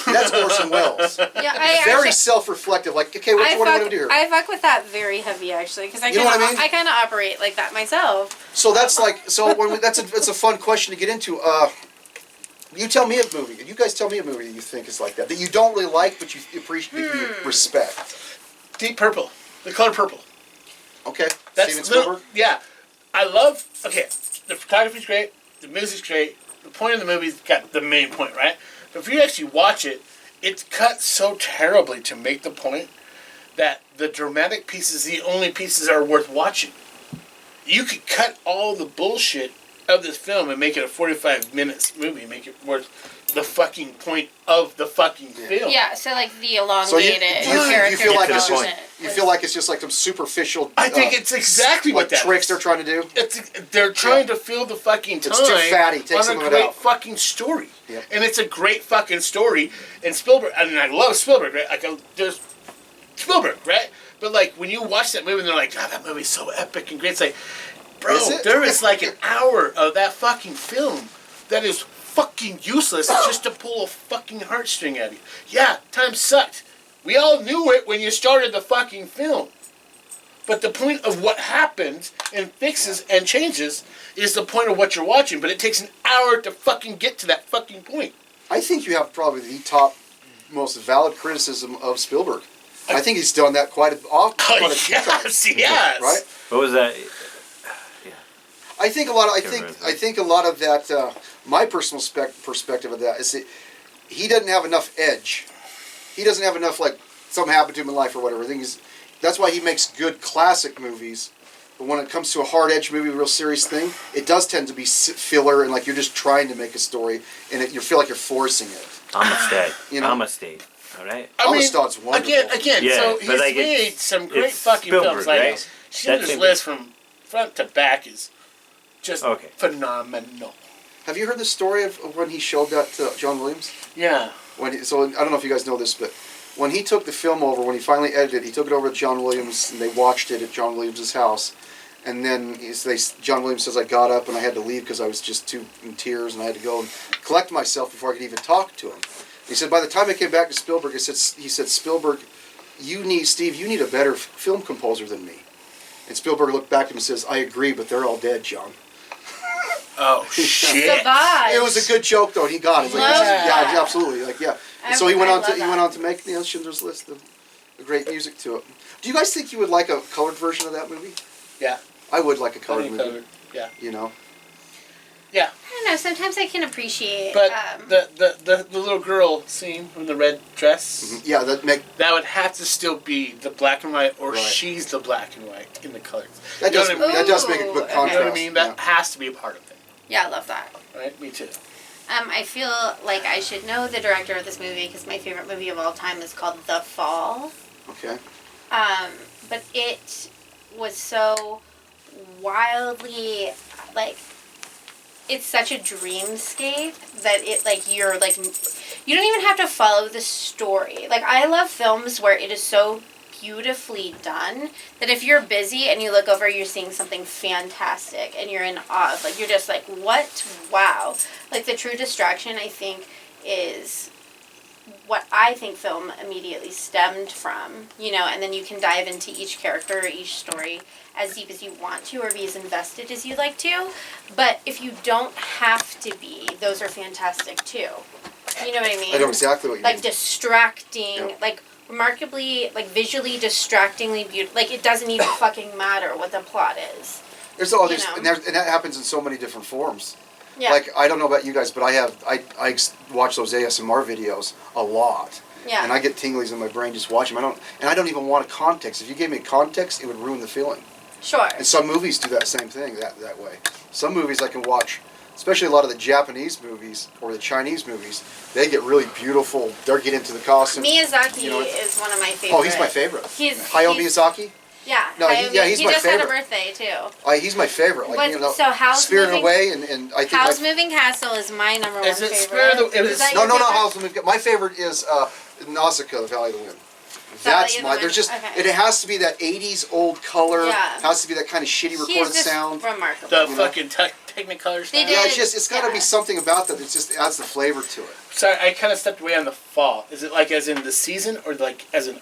Speaker 5: And that's Orson Welles.
Speaker 3: Yeah, I
Speaker 5: Very
Speaker 3: actually,
Speaker 5: self-reflective, like, okay, what do you want to do here?
Speaker 3: I fuck with that very heavy actually, because
Speaker 5: You know what I mean?
Speaker 3: I kind of operate like that myself.
Speaker 5: So that's like, so when that's a fun question to get into. You tell me a movie, and you guys tell me a movie that you think is like that you don't really like, but you appreciate, that you respect.
Speaker 2: Deep Purple. The color purple.
Speaker 5: Okay,
Speaker 2: That's
Speaker 5: Steven
Speaker 2: little,
Speaker 5: Spielberg.
Speaker 2: yeah. I love. Okay, the photography's great. The music's great. The point of the movie's got the main point, right? But if you actually watch it, it's cut so terribly to make the point that the dramatic pieces, the only pieces that are worth watching. You could cut all the bullshit of this film and make it a 45 minutes movie, make it worth the fucking point of the fucking film.
Speaker 3: Yeah, so like the
Speaker 5: So you
Speaker 3: elongated
Speaker 5: you feel like it's just
Speaker 3: development
Speaker 5: you
Speaker 3: was-
Speaker 5: feel like it's just like some superficial.
Speaker 2: I think it's exactly
Speaker 5: like
Speaker 2: what that
Speaker 5: tricks
Speaker 2: is.
Speaker 5: they're trying to do.
Speaker 2: They're trying to fill the fucking time
Speaker 5: It's too fatty. Take
Speaker 2: on
Speaker 5: some
Speaker 2: a
Speaker 5: of it
Speaker 2: great
Speaker 5: out.
Speaker 2: fucking story.
Speaker 5: Yep.
Speaker 2: And it's a great fucking story. And Spielberg, I mean, I love Spielberg, right? Like, there's Spielberg, right? But like, when you watch that movie, and they're like, God, that movie's so epic and great. It's like, bro,
Speaker 5: Is it?
Speaker 2: there is like an hour of that fucking film that is fucking useless just to pull a fucking heartstring at you. Yeah, time sucked. We all knew it when you started the fucking film. But the point of what happens and fixes and changes is the point of what you're watching. But it takes an hour to fucking get to that fucking point.
Speaker 5: I think you have probably the top, most valid criticism of Spielberg. I think he's done that quite a few times.
Speaker 2: Yes.
Speaker 5: Right?
Speaker 6: What was that?
Speaker 5: I think a lot of
Speaker 6: Different.
Speaker 5: I think a lot of that. My personal perspective of that is that he doesn't have enough edge. He doesn't have enough like something happened to him in life or whatever. I think that's why he makes good classic movies. But when it comes to a hard edge movie, a real serious thing, it does tend to be filler and like you're just trying to make a story, and you feel like you're forcing it.
Speaker 6: Amistad.
Speaker 5: You know.
Speaker 6: Amistad. All right.
Speaker 5: Amistad's wonderful.
Speaker 2: Again.
Speaker 6: Yeah,
Speaker 2: So
Speaker 6: but
Speaker 2: he's
Speaker 6: like
Speaker 2: made some great
Speaker 6: it's
Speaker 2: fucking films.
Speaker 6: Spielberg,
Speaker 2: Like
Speaker 6: right?
Speaker 2: Schindler's
Speaker 6: That's
Speaker 2: List from front to back is just
Speaker 6: Okay.
Speaker 2: phenomenal.
Speaker 5: Have you heard the story of when he showed that to John Williams?
Speaker 2: Yeah.
Speaker 5: So I don't know if you guys know this, but when he took the film over, when he finally edited it, he took it over to John Williams, and they watched it at John Williams' house. And then John Williams says, I got up and I had to leave because I was just too in tears, and I had to go and collect myself before I could even talk to him. He said, by the time I came back to Spielberg, he said, Spielberg, you need a better film composer than me. And Spielberg looked back at him and says, I agree, but they're all dead, John.
Speaker 2: Oh shit.
Speaker 3: Savage.
Speaker 5: It was a good joke though. And he got it. He's like,
Speaker 3: Love
Speaker 5: yeah,
Speaker 3: that.
Speaker 5: absolutely. Like, yeah. And so he
Speaker 3: I
Speaker 5: went on
Speaker 3: love
Speaker 5: to
Speaker 3: that.
Speaker 5: make Schindler's List, the great music to it. Do you guys think you would like a colored version of that movie?
Speaker 2: Yeah.
Speaker 5: I would like a colored
Speaker 2: Funny
Speaker 5: movie.
Speaker 2: colored. Yeah.
Speaker 5: You know.
Speaker 2: Yeah.
Speaker 3: I don't know. Sometimes I can appreciate.
Speaker 2: But the little girl scene in the red dress,
Speaker 5: Yeah,
Speaker 2: that would have to still be the black and white, or
Speaker 5: Right.
Speaker 2: she's the black and white in the colors.
Speaker 5: that
Speaker 2: You know
Speaker 5: does
Speaker 2: what I mean?
Speaker 5: that does make a
Speaker 3: Ooh,
Speaker 5: good
Speaker 3: okay.
Speaker 5: contrast.
Speaker 2: You know what I mean? That
Speaker 5: Yeah.
Speaker 2: has to be a part of it,
Speaker 3: yeah, I love that.
Speaker 2: right? Me too.
Speaker 3: I feel like I should know the director of this movie because my favorite movie of all time is called The Fall.
Speaker 5: Okay.
Speaker 3: But it was so wildly, like, it's such a dreamscape that it, like, you're, like, you don't even have to follow the story. Like, I love films where it is so beautifully done that if you're busy and you look over, you're seeing something fantastic and you're in awe of, like, you're just like, what? Wow. Like, the true distraction, I think, is what I think film immediately stemmed from, you know, and then you can dive into each character or each story as deep as you want to or be as invested as you'd like to. But if you don't have to be, those are fantastic too. You know what I mean?
Speaker 5: I know exactly what you
Speaker 3: Like
Speaker 5: mean.
Speaker 3: distracting,
Speaker 5: Yeah.
Speaker 3: like remarkably, like, visually distractingly beautiful. Like, it doesn't even fucking matter what the plot is.
Speaker 5: There's all
Speaker 3: You
Speaker 5: this,
Speaker 3: know.
Speaker 5: and that happens in so many different forms.
Speaker 3: Yeah.
Speaker 5: Like, I don't know about you guys, but I watch those ASMR videos a lot.
Speaker 3: Yeah.
Speaker 5: And I get tinglies in my brain just watching them. I don't even want a context. If you gave me context, it would ruin the feeling.
Speaker 3: Sure.
Speaker 5: And some movies do that same thing that way. Some movies I can watch, especially a lot of the Japanese movies or the Chinese movies, they get really beautiful. They get into the costumes.
Speaker 3: Miyazaki
Speaker 5: You know,
Speaker 3: is one of my favorites.
Speaker 5: Oh, he's my favorite.
Speaker 3: He's
Speaker 5: Hayao Miyazaki?
Speaker 3: Yeah.
Speaker 5: No, he's
Speaker 3: he
Speaker 5: my
Speaker 3: just
Speaker 5: favorite.
Speaker 3: had a birthday too.
Speaker 5: He's my favorite. Like,
Speaker 3: So Howl's
Speaker 5: Spirited
Speaker 3: Moving-
Speaker 5: Away and I think
Speaker 3: Howl's Moving Castle is my number one
Speaker 2: Is it
Speaker 3: favorite.
Speaker 2: Spirited- it
Speaker 3: Is
Speaker 2: is-
Speaker 3: that
Speaker 5: No,
Speaker 3: your
Speaker 5: no,
Speaker 3: favorite?
Speaker 5: Howl's Moving. My favorite is Nausicaa, the Valley of the Wind.
Speaker 3: Valley
Speaker 5: That's
Speaker 3: of the
Speaker 5: my.
Speaker 3: Wind,
Speaker 5: There's just
Speaker 3: okay.
Speaker 5: it has to be that '80s old color.
Speaker 3: Yeah.
Speaker 5: It has to be that kind of shitty
Speaker 3: He's
Speaker 5: recorded
Speaker 3: just
Speaker 5: sound.
Speaker 3: remarkable.
Speaker 2: The
Speaker 5: You know?
Speaker 2: fucking Technicolor
Speaker 3: They
Speaker 2: style.
Speaker 3: did-
Speaker 5: Yeah, it's got to
Speaker 3: yeah.
Speaker 5: be something about that that just adds the flavor to it.
Speaker 2: Sorry, I kind of stepped away on the fall. Is it like as in the season or like as in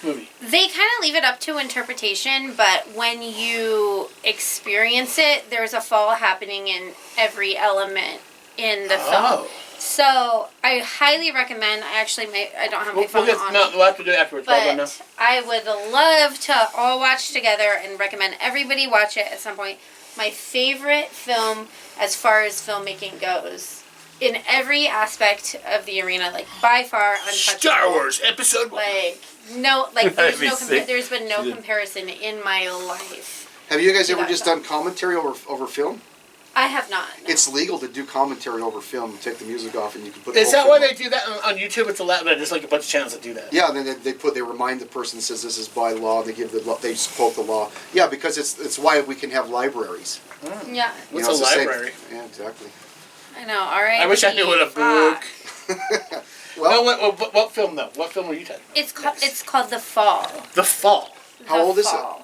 Speaker 2: movie?
Speaker 3: They kind of leave it up to interpretation, but when you experience it, there's a fall happening in every element in the film. So I highly recommend. I don't have my phone on me.
Speaker 2: We'll have to do it afterwards. Blah, blah,
Speaker 3: But I would love to all watch together and recommend everybody watch it at some point. My favorite film as far as filmmaking goes, in every aspect of the arena, like by far untouchable.
Speaker 2: Star Wars Episode 1.
Speaker 3: There's
Speaker 6: be sick.
Speaker 3: there's been no comparison in my life.
Speaker 5: Have you guys ever
Speaker 3: Yeah,
Speaker 5: just
Speaker 3: so-
Speaker 5: done commentary over film?
Speaker 3: I have not. No.
Speaker 5: It's legal to do commentary over film and take the music off, and you can put.
Speaker 2: Is
Speaker 5: the
Speaker 2: that
Speaker 5: whole
Speaker 2: why
Speaker 5: film
Speaker 2: they do that on YouTube? It's a lot, but there's like a bunch of channels that do that.
Speaker 5: Yeah, and then they remind the person that says this is by law. They give they quote the law. Yeah, because it's why we can have libraries.
Speaker 3: Yeah,
Speaker 5: You
Speaker 2: What's
Speaker 5: know,
Speaker 2: a
Speaker 5: it's the same-
Speaker 2: library?
Speaker 5: Yeah, exactly.
Speaker 3: I know. All right.
Speaker 2: I wish I knew what a book.
Speaker 5: Well,
Speaker 2: What film though? What film were you talking?
Speaker 3: It's called The Fall.
Speaker 2: The Fall.
Speaker 5: How
Speaker 3: The
Speaker 5: old is it?
Speaker 3: Fall.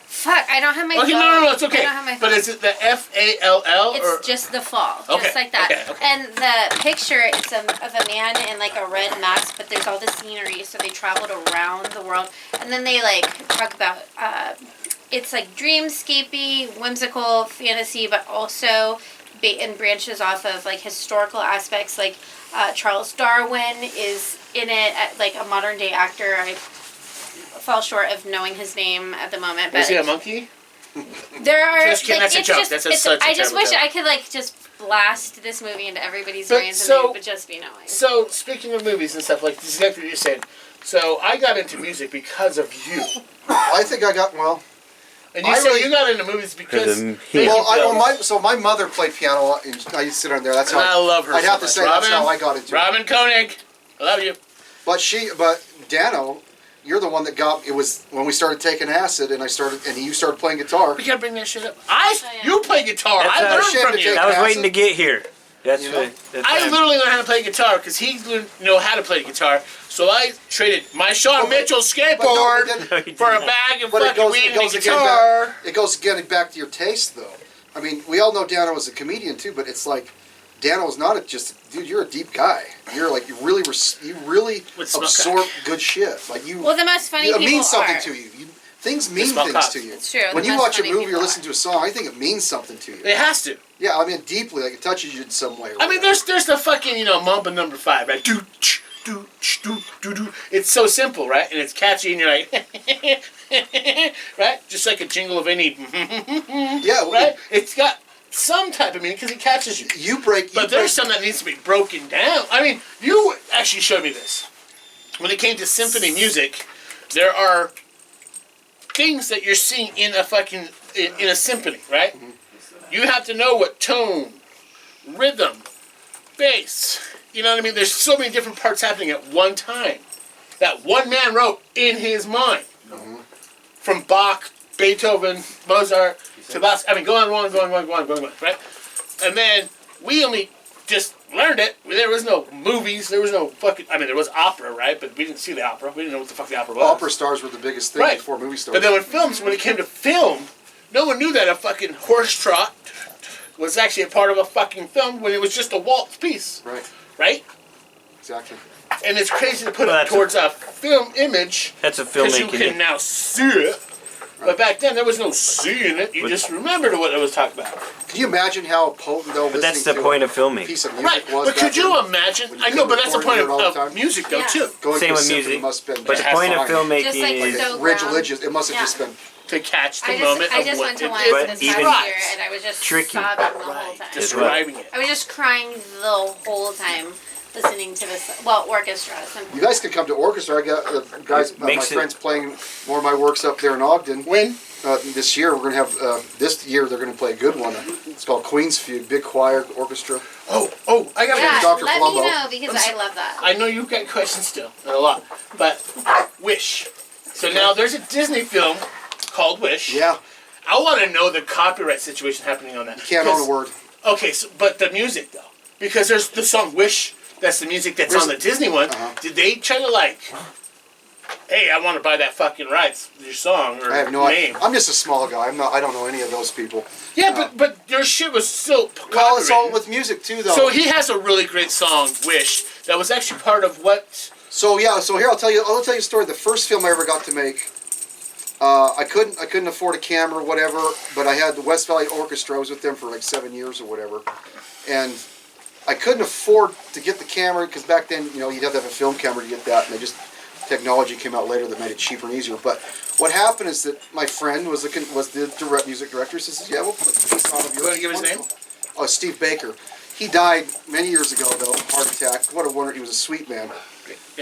Speaker 3: Fuck, I don't have my
Speaker 2: Okay,
Speaker 3: phone.
Speaker 2: no, it's okay.
Speaker 3: I don't have my
Speaker 2: But
Speaker 3: phone.
Speaker 2: is it the FALL or?
Speaker 3: It's just The Fall,
Speaker 2: Okay,
Speaker 3: just like that.
Speaker 2: okay.
Speaker 3: And the picture is of a man in like a red mask, but there's all the scenery, so they traveled around the world. And then they like talk about, it's like dreamscapey, whimsical fantasy, but also and branches off of like historical aspects. Like Charles Darwin is in it, like a modern day actor. I fall short of knowing his name at the moment, but
Speaker 2: Is he a monkey?
Speaker 3: there are
Speaker 2: Just kidding, that's a
Speaker 3: it's
Speaker 2: joke.
Speaker 3: just
Speaker 2: That's
Speaker 3: it's,
Speaker 2: such a
Speaker 3: I just
Speaker 2: terrible
Speaker 3: wish
Speaker 2: joke.
Speaker 3: I could like just blast this movie into everybody's
Speaker 2: But
Speaker 3: brains
Speaker 2: so-
Speaker 3: and they would just be knowing.
Speaker 2: So speaking of movies and stuff, like exactly what you're saying. So I got into music because of you,
Speaker 5: I think I got well.
Speaker 2: and you
Speaker 5: I
Speaker 2: say
Speaker 5: really-
Speaker 2: you got into movies because.
Speaker 6: Because of
Speaker 2: Thank
Speaker 6: him.
Speaker 2: you,
Speaker 5: Well,
Speaker 2: Phil.
Speaker 5: my mother played piano, and I used to sit on there. That's
Speaker 2: And I
Speaker 5: how
Speaker 2: love her.
Speaker 5: I'd
Speaker 2: so
Speaker 5: have to
Speaker 2: much.
Speaker 5: say that's how I got into it.
Speaker 2: Robin Koenig, I love you.
Speaker 5: But Dano, you're the one that got it was when we started taking acid, and you started playing guitar.
Speaker 2: We gotta bring that shit up.
Speaker 3: yeah.
Speaker 2: You play guitar.
Speaker 6: That's
Speaker 2: I
Speaker 6: a
Speaker 2: learned
Speaker 5: shame
Speaker 2: from
Speaker 5: to
Speaker 2: you.
Speaker 5: take-
Speaker 6: I was waiting to get here. That's
Speaker 5: You know?
Speaker 6: what. That's
Speaker 2: I
Speaker 6: what
Speaker 2: literally learned how to play guitar because he didn't know how to play guitar. So I traded my Shawn Mitchell skateboard
Speaker 5: but
Speaker 6: No,
Speaker 2: for a bag of
Speaker 5: But it
Speaker 2: fucking
Speaker 5: goes,
Speaker 2: weed
Speaker 5: it
Speaker 2: and a
Speaker 5: goes again
Speaker 2: guitar.
Speaker 5: back. It goes again back to your taste, though. I mean, we all know Dano was a comedian too, but it's like Dano's not just dude. You're a deep guy. You're like you really
Speaker 2: With smoke
Speaker 5: absorb
Speaker 2: cock.
Speaker 5: good shit. Like you.
Speaker 3: Well, the most funny
Speaker 5: it
Speaker 3: people
Speaker 5: means something
Speaker 3: are.
Speaker 5: to you. Things mean
Speaker 2: small
Speaker 5: things
Speaker 2: cock.
Speaker 5: to you.
Speaker 3: It's true.
Speaker 5: When
Speaker 3: The
Speaker 5: you
Speaker 3: most
Speaker 5: watch a
Speaker 3: funny
Speaker 5: movie or
Speaker 3: people
Speaker 5: listen
Speaker 3: are.
Speaker 5: to a song, I think it means something to you.
Speaker 2: It has to.
Speaker 5: Yeah, I mean deeply, like it touches you in some way. or
Speaker 2: I mean,
Speaker 5: whatever.
Speaker 2: there's the fucking Mamba number 5, right? Do do do do do. It's so simple, right? And it's catchy, and you're like, right? Just like a jingle of any,
Speaker 5: yeah. Well,
Speaker 2: right? It's got some type of meaning because it catches you.
Speaker 5: You break.
Speaker 2: But there's some that needs to be broken down. I mean, you actually showed me this. When it came to symphony music, there are things that you're seeing in a fucking in a symphony, right? You have to know what tone, rhythm, bass. You know what I mean? There's so many different parts happening at one time that one man wrote in his mind. From Bach, Beethoven, Mozart, to Bach. I mean, go on, right? And then we only just learned it. There was no movies. There was no fucking. I mean, there was opera, right? But we didn't see the opera. We didn't know what the fuck the opera was.
Speaker 5: Opera stars were the biggest thing
Speaker 2: Right.
Speaker 5: before movie stars.
Speaker 2: But then when it came to film, no one knew that a fucking horse trot was actually a part of a fucking film when it was just a waltz piece,
Speaker 5: Right.
Speaker 2: right?
Speaker 5: Exactly.
Speaker 2: And it's crazy to put
Speaker 6: Well,
Speaker 2: it
Speaker 6: that's
Speaker 2: towards a film image
Speaker 6: That's a
Speaker 2: because you
Speaker 6: filmmaking.
Speaker 2: can now see it, But back then, there was no seeing it. You just remembered what it was talking about.
Speaker 5: Can you imagine how potent though?
Speaker 6: But that's
Speaker 5: listening
Speaker 6: the
Speaker 5: to
Speaker 6: point
Speaker 5: a
Speaker 6: of filming.
Speaker 5: Piece of music
Speaker 2: Right,
Speaker 5: was.
Speaker 2: but could
Speaker 5: back
Speaker 2: you
Speaker 5: then?
Speaker 2: imagine?
Speaker 5: When you
Speaker 2: I know, but that's the
Speaker 5: couldn't
Speaker 2: point
Speaker 5: record it all the
Speaker 2: of
Speaker 5: time?
Speaker 2: music, though,
Speaker 3: Yeah.
Speaker 2: too.
Speaker 5: Going
Speaker 6: Same
Speaker 5: to a
Speaker 6: with
Speaker 5: symphony
Speaker 6: music.
Speaker 5: must have been
Speaker 6: But the
Speaker 2: Just
Speaker 6: point of
Speaker 5: fine.
Speaker 6: filmmaking
Speaker 3: Just like
Speaker 6: is
Speaker 3: so-
Speaker 5: Ridge
Speaker 3: ground.
Speaker 5: religious. It must have
Speaker 3: Yeah.
Speaker 5: just been.
Speaker 2: To catch the
Speaker 3: I
Speaker 2: moment
Speaker 3: just
Speaker 2: of what
Speaker 3: went to
Speaker 2: it
Speaker 3: one
Speaker 2: is.
Speaker 6: But
Speaker 3: this
Speaker 6: even
Speaker 3: past year, and I was just
Speaker 6: tricky.
Speaker 3: sobbing the whole
Speaker 2: Right,
Speaker 3: time.
Speaker 2: describing it.
Speaker 3: I was just crying the whole time listening to this. Well, orchestra.
Speaker 5: You guys could come to orchestra. I got guys, my
Speaker 6: Makes it-
Speaker 5: friends playing more of my works up there in Ogden.
Speaker 2: When?
Speaker 5: This year we're gonna have. This year they're gonna play a good one. It's called Queen's Fugue, big choir orchestra.
Speaker 2: Oh, I got
Speaker 3: Yeah,
Speaker 2: a
Speaker 5: Dr.
Speaker 3: let
Speaker 5: Columbo.
Speaker 3: me know because I love that.
Speaker 2: I know you've got questions still, a lot, but Wish. So now there's a Disney film called Wish.
Speaker 5: Yeah,
Speaker 2: I want to know the copyright situation happening on that.
Speaker 5: you can't own a word.
Speaker 2: Okay, so, but the music though, because there's the song Wish. That's the music that's
Speaker 5: There's-
Speaker 2: on the Disney one.
Speaker 5: Uh-huh.
Speaker 2: Did they try to hey, I want to buy that fucking rights, your song or
Speaker 5: I have no
Speaker 2: name?
Speaker 5: idea. I'm just a small guy. I don't know any of those people.
Speaker 2: Yeah, but your shit was still copyrighted.
Speaker 5: Well, it's all with music too, though.
Speaker 2: So he has a really great song, Wish, that was actually part of what.
Speaker 5: So here I'll tell you a story. The first film I ever got to make, I couldn't afford a camera or whatever, but I had the West Valley Orchestra. I was with them for like 7 years or whatever, and I couldn't afford to get the camera because back then you'd have to have a film camera to get that, and technology came out later that made it cheaper and easier. But what happened is that my friend was the music director. He says, "Yeah, we'll put this on of yours."
Speaker 2: You wanna give his name?
Speaker 5: Oh, Steve Baker. He died many years ago though, heart attack. What a wonder! He was a sweet man.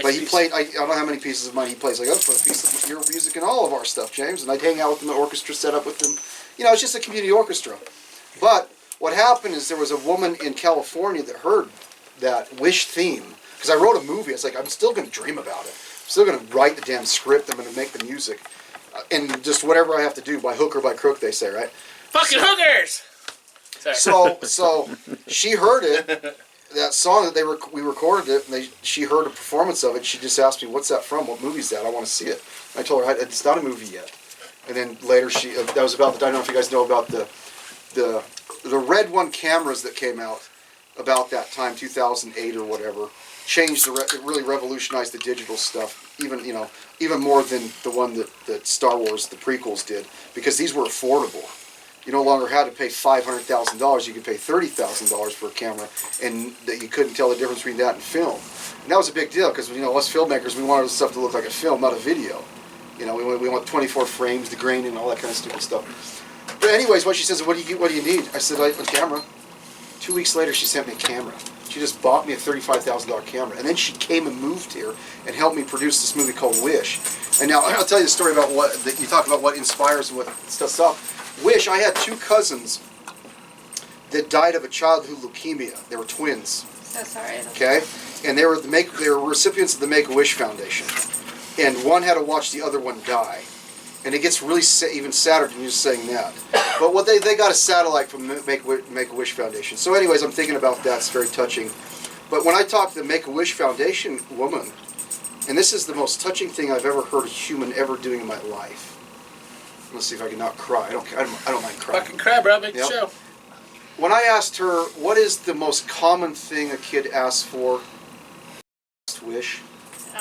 Speaker 5: But he played, I don't know how many pieces of mine he plays. Like, I'll put a piece of your music in all of our stuff, James. And I'd hang out with him, the orchestra set up with them. It's just a community orchestra. But what happened is there was a woman in California that heard that Wish theme. Because I wrote a movie. I was like, I'm still going to dream about it. I'm still going to write the damn script. I'm going to make the music. And just whatever I have to do, by hook or by crook, they say, right?
Speaker 2: Fucking hookers! Sorry.
Speaker 5: So she heard it. That song that we recorded it, and she heard a performance of it. She just asked me, "What's that from? What movie's that? I want to see it." I told her it's not a movie yet. And then later that was about I don't know if you guys know about the Red One cameras that came out about that time, 2008 or whatever. Changed it really revolutionized the digital stuff, even more than the one that Star Wars the prequels did, because these were affordable. You no longer had to pay $500,000. You could pay $30,000 for a camera, and that you couldn't tell the difference between that and film. And that was a big deal because us filmmakers, we wanted stuff to look like a film, not a video. We want 24 frames, the grain, and all that kind of stupid stuff. But anyways, what she says, what do you need? I said, a camera. 2 weeks later, she sent me a camera. She just bought me a $35,000 camera, and then she came and moved here and helped me produce this movie called Wish. And now I'll tell you the story about you talk about what inspires and what stuff's up. Wish, I had 2 cousins that died of a childhood leukemia. They were twins.
Speaker 3: So sorry.
Speaker 5: Okay? And they were recipients of the Make-A-Wish Foundation. And one had to watch the other one die. And it gets really even sadder than just saying that. But what they got a satellite from the Make-A-Wish Foundation. So anyways, I'm thinking about that. It's very touching. But when I talk to the Make-A-Wish Foundation woman, and this is the most touching thing I've ever heard a human ever doing in my life. Let's see if I can not cry. I don't mind crying.
Speaker 2: Fucking cry, bro. Make
Speaker 5: Yep.
Speaker 2: the show.
Speaker 5: When I asked her, what is the most common thing a kid asks for? Wish.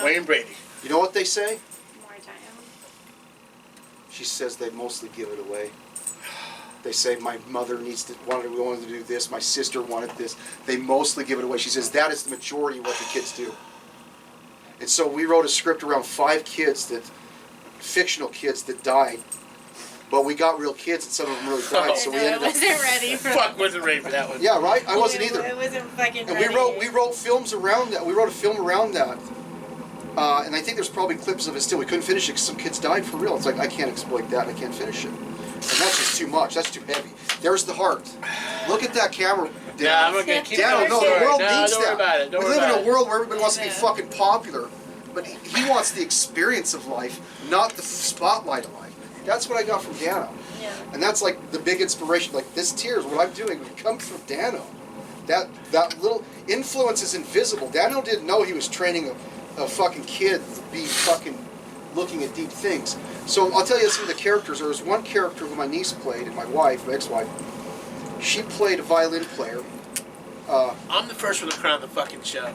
Speaker 2: Wayne Brady.
Speaker 5: You know what they say?
Speaker 3: More time.
Speaker 5: She says they mostly give it away. They say my mother wanted to do this, my sister wanted this. They mostly give it away. She says that is the majority of what the kids do. And so we wrote a script around 5 fictional kids that died. But we got real kids and some of them really died. So we
Speaker 3: I
Speaker 5: ended up.
Speaker 3: wasn't ready for
Speaker 2: Fuck, wasn't ready for that one.
Speaker 5: Yeah, right? I wasn't either.
Speaker 3: I wasn't fucking
Speaker 5: And
Speaker 3: ready.
Speaker 5: we wrote films around that. We wrote a film around that. And I think there's probably clips of it still. We couldn't finish it because some kids died for real. It's like, I can't exploit that and I can't finish it. And that's just too much. That's too heavy. There's the heart. Look at that camera.
Speaker 2: Yeah, I'm gonna keep
Speaker 5: Dano,
Speaker 2: going.
Speaker 5: no, the world
Speaker 2: No,
Speaker 5: needs
Speaker 2: don't worry
Speaker 5: that.
Speaker 2: about it. Don't
Speaker 5: We
Speaker 2: worry
Speaker 5: live in
Speaker 2: about
Speaker 5: a
Speaker 2: it.
Speaker 5: world where everybody wants to be fucking popular. But he wants the experience of life, not the spotlight of life. That's what I got from Dano.
Speaker 3: Yeah.
Speaker 5: And that's like the big inspiration. Like this tears, what I'm doing comes from Dano. That little influence is invisible. Dano didn't know he was training a fucking kid to be fucking looking at deep things. So I'll tell you some of the characters. There was one character who my niece played, and my wife, my ex-wife. She played a violin player.
Speaker 2: I'm the first one to cry on the fucking show.
Speaker 3: I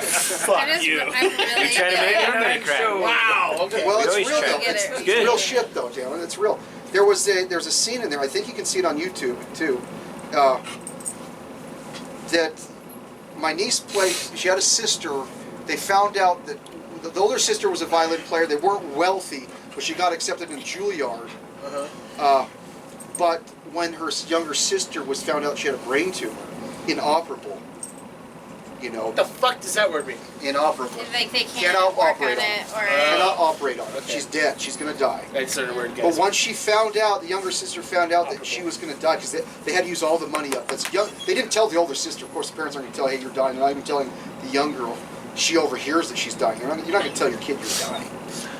Speaker 2: Fuck
Speaker 3: just,
Speaker 2: you.
Speaker 3: I'm really
Speaker 6: You try to make everybody cry.
Speaker 2: Wow. Okay.
Speaker 5: Well,
Speaker 6: We
Speaker 5: it's
Speaker 6: always
Speaker 5: real
Speaker 6: try.
Speaker 5: though.
Speaker 3: Get
Speaker 5: It's,
Speaker 3: it.
Speaker 5: it's
Speaker 6: Good.
Speaker 5: real shit though, gentlemen. It's real. There's a scene in there. I think you can see it on YouTube too. That my niece played. She had a sister. They found out that the older sister was a violin player. They weren't wealthy, but she got accepted in Juilliard. But when her younger sister was found out she had a brain tumor, inoperable. You know,
Speaker 2: What the fuck does that word mean?
Speaker 5: inoperable.
Speaker 3: Like they can't
Speaker 5: Cannot
Speaker 3: work
Speaker 5: operate
Speaker 3: on
Speaker 5: on
Speaker 3: it,
Speaker 5: it.
Speaker 3: or
Speaker 5: Cannot operate on it.
Speaker 2: Okay.
Speaker 5: She's dead. She's gonna die.
Speaker 2: That's sort of word,
Speaker 5: But
Speaker 2: guys.
Speaker 5: once she found out, the younger sister found out that she was going to die because they had to use all the money up. That's young. They didn't tell the older sister. Of course, the parents aren't going to tell, hey, you're dying. They're not even telling the young girl. She overhears that she's dying. You're not going to tell your kid you're dying.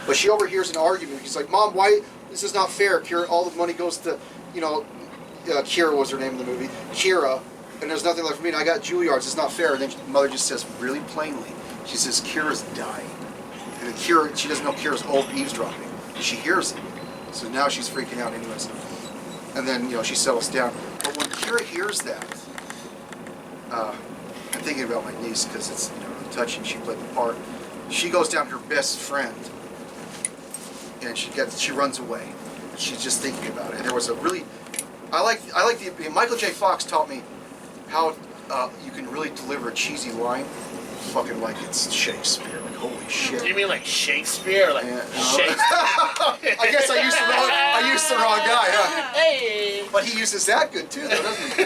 Speaker 5: But she overhears an argument. She's like, Mom, why? This is not fair. Kira, all the money goes to, Kira was her name in the movie. Kira. And there's nothing left for me. And I got Juilliard's. It's not fair. And then mother just says really plainly, she says, Kira's dying. And Kira, she doesn't know Kira's old eavesdropping. She hears it. So now she's freaking out anyways. And then, she settles down. But when Kira hears that, I'm thinking about my niece because it's, touching. She played the part. She goes down to her best friend. And she runs away. She's just thinking about it. And there was a really, I like the, Michael J. Fox taught me how you can really deliver a cheesy line, fucking like it's Shakespeare. Like, holy shit.
Speaker 2: Do you mean like Shakespeare? Like
Speaker 5: Yeah,
Speaker 2: Shakespeare?
Speaker 5: I guess I used the wrong guy, huh?
Speaker 2: Hey!
Speaker 5: But he uses that good too, though, doesn't he?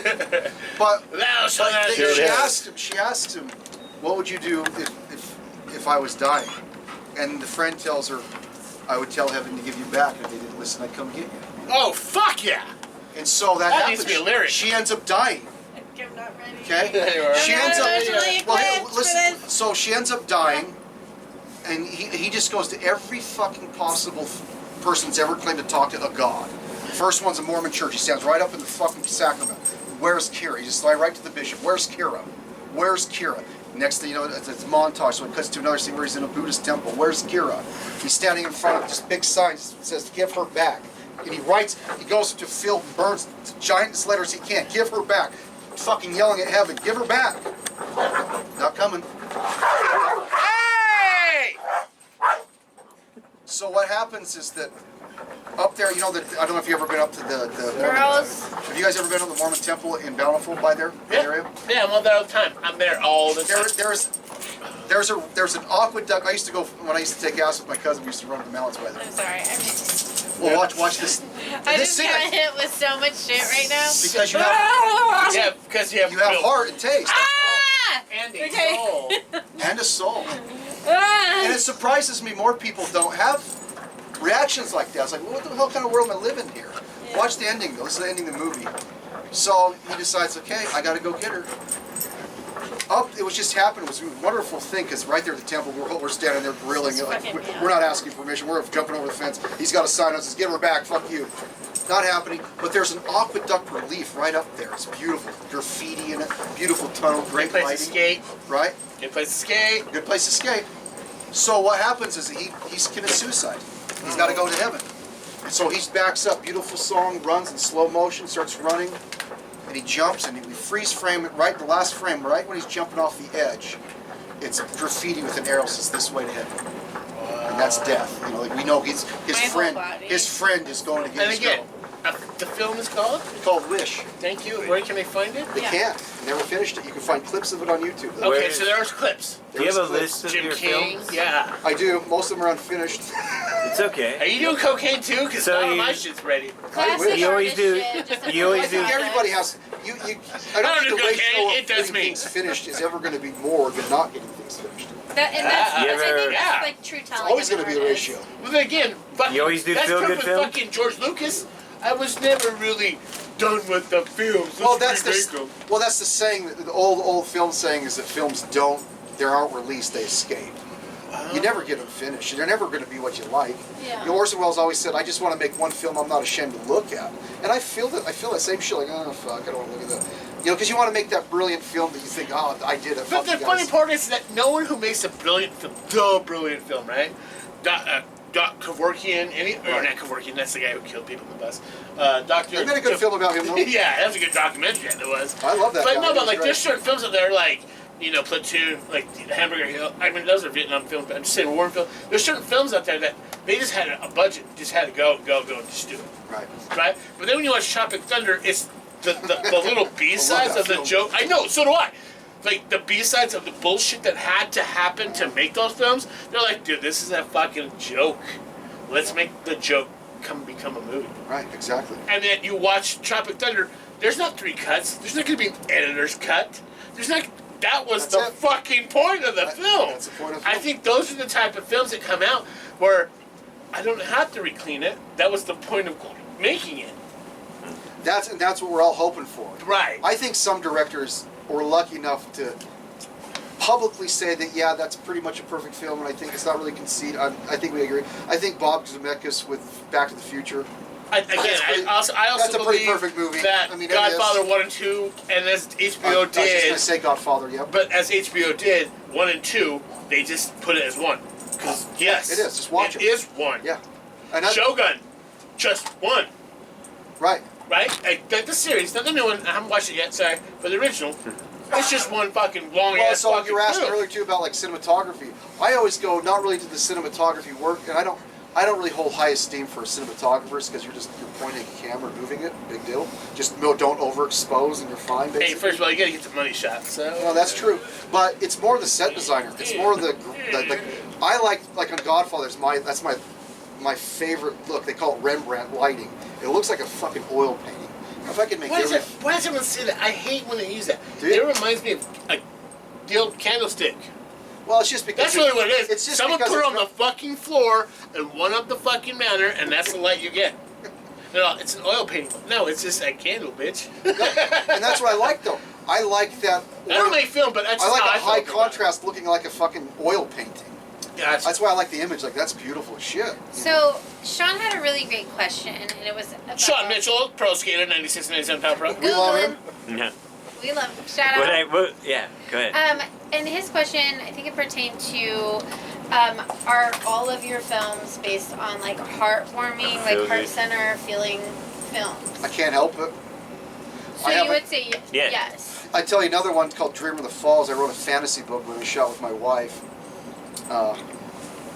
Speaker 5: But
Speaker 2: Thou shalt not
Speaker 5: she
Speaker 2: do.
Speaker 5: asked him, what would you do if I was dying? And the friend tells her, I would tell heaven to give you back. If they didn't listen, I'd come get you.
Speaker 2: Oh, fuck yeah!
Speaker 5: And so that
Speaker 2: That
Speaker 5: happens.
Speaker 2: needs to be a lyric.
Speaker 5: She ends up dying.
Speaker 3: I'm not ready.
Speaker 5: Okay?
Speaker 2: There
Speaker 5: She
Speaker 2: you are.
Speaker 5: ends up.
Speaker 3: Emotionally equipped for this.
Speaker 5: So she ends up dying, and he just goes to every fucking possible person that's ever claimed to talk to a god. First one's a Mormon church. He stands right up in the fucking sacrament. Where's Kira? He just right to the bishop. Where's Kira? Where's Kira? Next thing you know, it's a montage. So it cuts to another scene where he's in a Buddhist temple. Where's Kira? He's standing in front of this big sign that says, "Give her back." And he goes to Phil Burns, giant letters he can't. Give her back. Fucking yelling at heaven. Give her back. Not coming.
Speaker 2: Hey!
Speaker 5: So what happens is that up there, I don't know if you've ever been up to the
Speaker 3: Girls.
Speaker 5: Have you guys ever been to the Mormon temple in Bountiful by there? That area?
Speaker 2: Yeah, I'm all there all the time. I'm there all the time.
Speaker 5: There's an aqueduct. I used to go when I used to take acid with my cousin. We used to run to the mountains by there.
Speaker 3: I'm sorry.
Speaker 5: Well, watch this.
Speaker 3: I
Speaker 5: This
Speaker 3: just
Speaker 5: scene,
Speaker 3: got hit with so much shit right now.
Speaker 5: because you have
Speaker 2: Yeah, because you have
Speaker 5: heart and taste
Speaker 3: Ah!
Speaker 2: and a
Speaker 3: Okay.
Speaker 2: soul.
Speaker 5: and a soul.
Speaker 3: Ah!
Speaker 5: And it surprises me more people don't have reactions like that. It's like, well, what the hell kind of world am I living here?
Speaker 3: Yeah.
Speaker 5: Watch the ending though. This is the ending of the movie. So he decides, okay, I got to go get her. It was just happened. It was a wonderful thing because right there at the temple, we're standing there grilling. Like,
Speaker 3: fucking
Speaker 5: we're not asking permission. We're jumping over the fence. He's got a sign that says, "Get her back. Fuck you." Not happening. But there's an aqueduct relief right up there. It's beautiful. Graffiti in it. Beautiful tunnel.
Speaker 2: Great
Speaker 5: Great
Speaker 2: place to
Speaker 5: lighting.
Speaker 2: skate.
Speaker 5: Right?
Speaker 2: Good place to skate.
Speaker 5: Good place to escape. So what happens is he's committed suicide. He's got to go to heaven. So he backs up, beautiful song, runs in slow motion, starts running, and he jumps, and we freeze frame it right, the last frame, right when he's jumping off the edge. It's graffiti with an arrow says this way to heaven. And that's death. Like we know his
Speaker 3: My whole
Speaker 5: friend
Speaker 3: body.
Speaker 5: is going to get
Speaker 2: And
Speaker 5: his
Speaker 2: again,
Speaker 5: girl.
Speaker 2: the film is called?
Speaker 5: It's called Wish.
Speaker 2: Thank you. Where can they find it?
Speaker 5: They
Speaker 3: Yeah.
Speaker 5: can't. Never finished it. You can find clips of it on YouTube. though.
Speaker 6: Where
Speaker 2: Okay,
Speaker 6: is-
Speaker 2: so there's clips.
Speaker 6: Do you have a
Speaker 5: There's clips.
Speaker 6: list of
Speaker 2: Jim
Speaker 6: your
Speaker 2: King.
Speaker 6: films?
Speaker 2: Yeah.
Speaker 5: I do. Most of them are unfinished.
Speaker 6: It's okay.
Speaker 2: Are you doing cocaine too? Because
Speaker 6: So
Speaker 2: none of
Speaker 6: you-
Speaker 2: my shit's ready.
Speaker 3: Classic
Speaker 6: You always
Speaker 3: artist
Speaker 6: do-
Speaker 3: shit, just a
Speaker 6: you always
Speaker 5: I think
Speaker 6: do-
Speaker 5: everybody has. I
Speaker 2: I
Speaker 5: don't
Speaker 2: don't
Speaker 5: think
Speaker 2: do
Speaker 5: the
Speaker 2: cocaine,
Speaker 5: ratio of
Speaker 2: it does
Speaker 5: getting
Speaker 2: me.
Speaker 5: things finished is ever going to be more than not getting things finished.
Speaker 3: That's,
Speaker 6: You
Speaker 3: I
Speaker 6: ever-
Speaker 3: think
Speaker 2: Yeah.
Speaker 3: that's like true
Speaker 5: It's
Speaker 3: telling.
Speaker 5: always
Speaker 3: of
Speaker 5: going to
Speaker 3: an
Speaker 5: be the
Speaker 3: artist.
Speaker 5: ratio.
Speaker 2: Well, then again, fucking,
Speaker 6: You always do
Speaker 2: that's
Speaker 6: feel-good
Speaker 2: proof with
Speaker 6: films?
Speaker 2: fucking George Lucas. I was never really done with the films.
Speaker 5: Well,
Speaker 2: Let's
Speaker 5: that's
Speaker 2: remake them.
Speaker 5: the saying. The old film saying is that films they aren't released, they escape. You never get them finished. They're never going to be what you like.
Speaker 3: Yeah.
Speaker 5: Orson Welles always said, "I just want to make one film I'm not ashamed to look at." And I feel that same shit. Like, oh fuck, I don't want to look at that. Because you want to make that brilliant film that you think, oh, I did it.
Speaker 2: But the funny part is that no one who makes a brilliant film, right? Doc Kevorkian, or not Kevorkian, that's the guy who killed people in the bus. Dr.
Speaker 5: They made a good film about him, though.
Speaker 2: Yeah, that was a good documentary, it was.
Speaker 5: I love that
Speaker 2: But
Speaker 5: guy.
Speaker 2: no,
Speaker 5: He
Speaker 2: but
Speaker 5: was
Speaker 2: like
Speaker 5: great.
Speaker 2: there's certain films out there, like, you know, Platoon, like Hamburger Hill. I mean, those are Vietnam films, but I'm just saying war film. There's certain films out there that they just had a budget, just had to go, and just do it.
Speaker 5: Right.
Speaker 2: Right? But then when you watch Tropic Thunder, it's the little B-sides
Speaker 5: that
Speaker 2: of the
Speaker 5: film.
Speaker 2: joke. I know, so do I. Like, the B-sides of the bullshit that had to happen to make those films, they're like, dude, this is a fucking joke. Let's make the joke become a movie.
Speaker 5: Right, exactly.
Speaker 2: And then you watch Tropic Thunder, there's not 3 cuts. There's not going to be an editor's cut. There's not... That was
Speaker 5: That's
Speaker 2: the
Speaker 5: it.
Speaker 2: fucking point of the film.
Speaker 5: That's the point of the
Speaker 2: I
Speaker 5: film.
Speaker 2: think those are the type of films that come out where I don't have to re-clean it. That was the point of making it.
Speaker 5: That's what we're all hoping for.
Speaker 2: Right.
Speaker 5: I think some directors were lucky enough to publicly say that, yeah, that's pretty much a perfect film, and I think it's not really conceit. I think we agree. I think Bob Zemeckis with Back to the Future.
Speaker 2: I
Speaker 5: that's
Speaker 2: also
Speaker 5: a pretty
Speaker 2: believe
Speaker 5: perfect movie.
Speaker 2: that
Speaker 5: I mean, it
Speaker 2: Godfather
Speaker 5: is.
Speaker 2: 1 and 2, and as HBO
Speaker 5: I was just
Speaker 2: did,
Speaker 5: going to say Godfather, yep.
Speaker 2: but as HBO did, 1 and 2, they just put it as one. Because, yes.
Speaker 5: It is, just watch it.
Speaker 2: It is one.
Speaker 5: Yeah. And that,
Speaker 2: Shogun, just one.
Speaker 5: right.
Speaker 2: Right? Like the series, not the new one. I haven't watched it yet. Sorry, but the original. It's just one fucking long
Speaker 5: Well,
Speaker 2: ass.
Speaker 5: so
Speaker 2: fucking
Speaker 5: you were asking
Speaker 2: film.
Speaker 5: earlier too about like cinematography. I always go not really to the cinematography work, and I don't really hold high esteem for cinematographers because you're pointing a camera, and moving it, big deal. Just don't overexpose, and you're fine. Basically.
Speaker 2: Hey, first of all, you gotta get the money shot. So.
Speaker 5: No, that's true. But it's more the set designer. It's more the I like on Godfather. That's my favorite look. They call it Rembrandt lighting. It looks like a fucking oil painting. If I could make
Speaker 2: Why does
Speaker 5: every-
Speaker 2: everyone say that? I hate when they use that.
Speaker 5: Do you?
Speaker 2: It reminds me of the old candlestick.
Speaker 5: Well, it's just because
Speaker 2: That's really what it is.
Speaker 5: It's just
Speaker 2: Someone
Speaker 5: because
Speaker 2: put it
Speaker 5: it's
Speaker 2: on the fucking floor and one up the fucking manor, and that's the light you get. No, it's an oil painting. No, it's just a candle, bitch.
Speaker 5: and that's what I like though. I like that.
Speaker 2: I don't make film, but that's
Speaker 5: I
Speaker 2: just
Speaker 5: like
Speaker 2: how
Speaker 5: a high
Speaker 2: felt about it.
Speaker 5: contrast, looking like a fucking oil painting.
Speaker 2: Gotcha.
Speaker 5: That's why I like the image. Like that's beautiful as shit.
Speaker 3: So Sean had a really great question, and it was about
Speaker 2: Sean Mitchell, pro skater, 96 and 97 pound pro.
Speaker 5: We love
Speaker 3: Googling.
Speaker 5: him.
Speaker 6: Yeah.
Speaker 3: We love him. Shout out.
Speaker 6: Yeah, go ahead.
Speaker 3: And his question, I think it pertained to, are all of your films based on like heartwarming, like
Speaker 6: Feel
Speaker 3: heart
Speaker 6: good.
Speaker 3: center feeling films?
Speaker 5: I can't help it.
Speaker 3: So
Speaker 5: I
Speaker 3: you
Speaker 5: haven't-
Speaker 3: would say
Speaker 6: Yeah.
Speaker 3: yes.
Speaker 5: I tell you another one called Dream of the Falls. I wrote a fantasy book when we shot with my wife,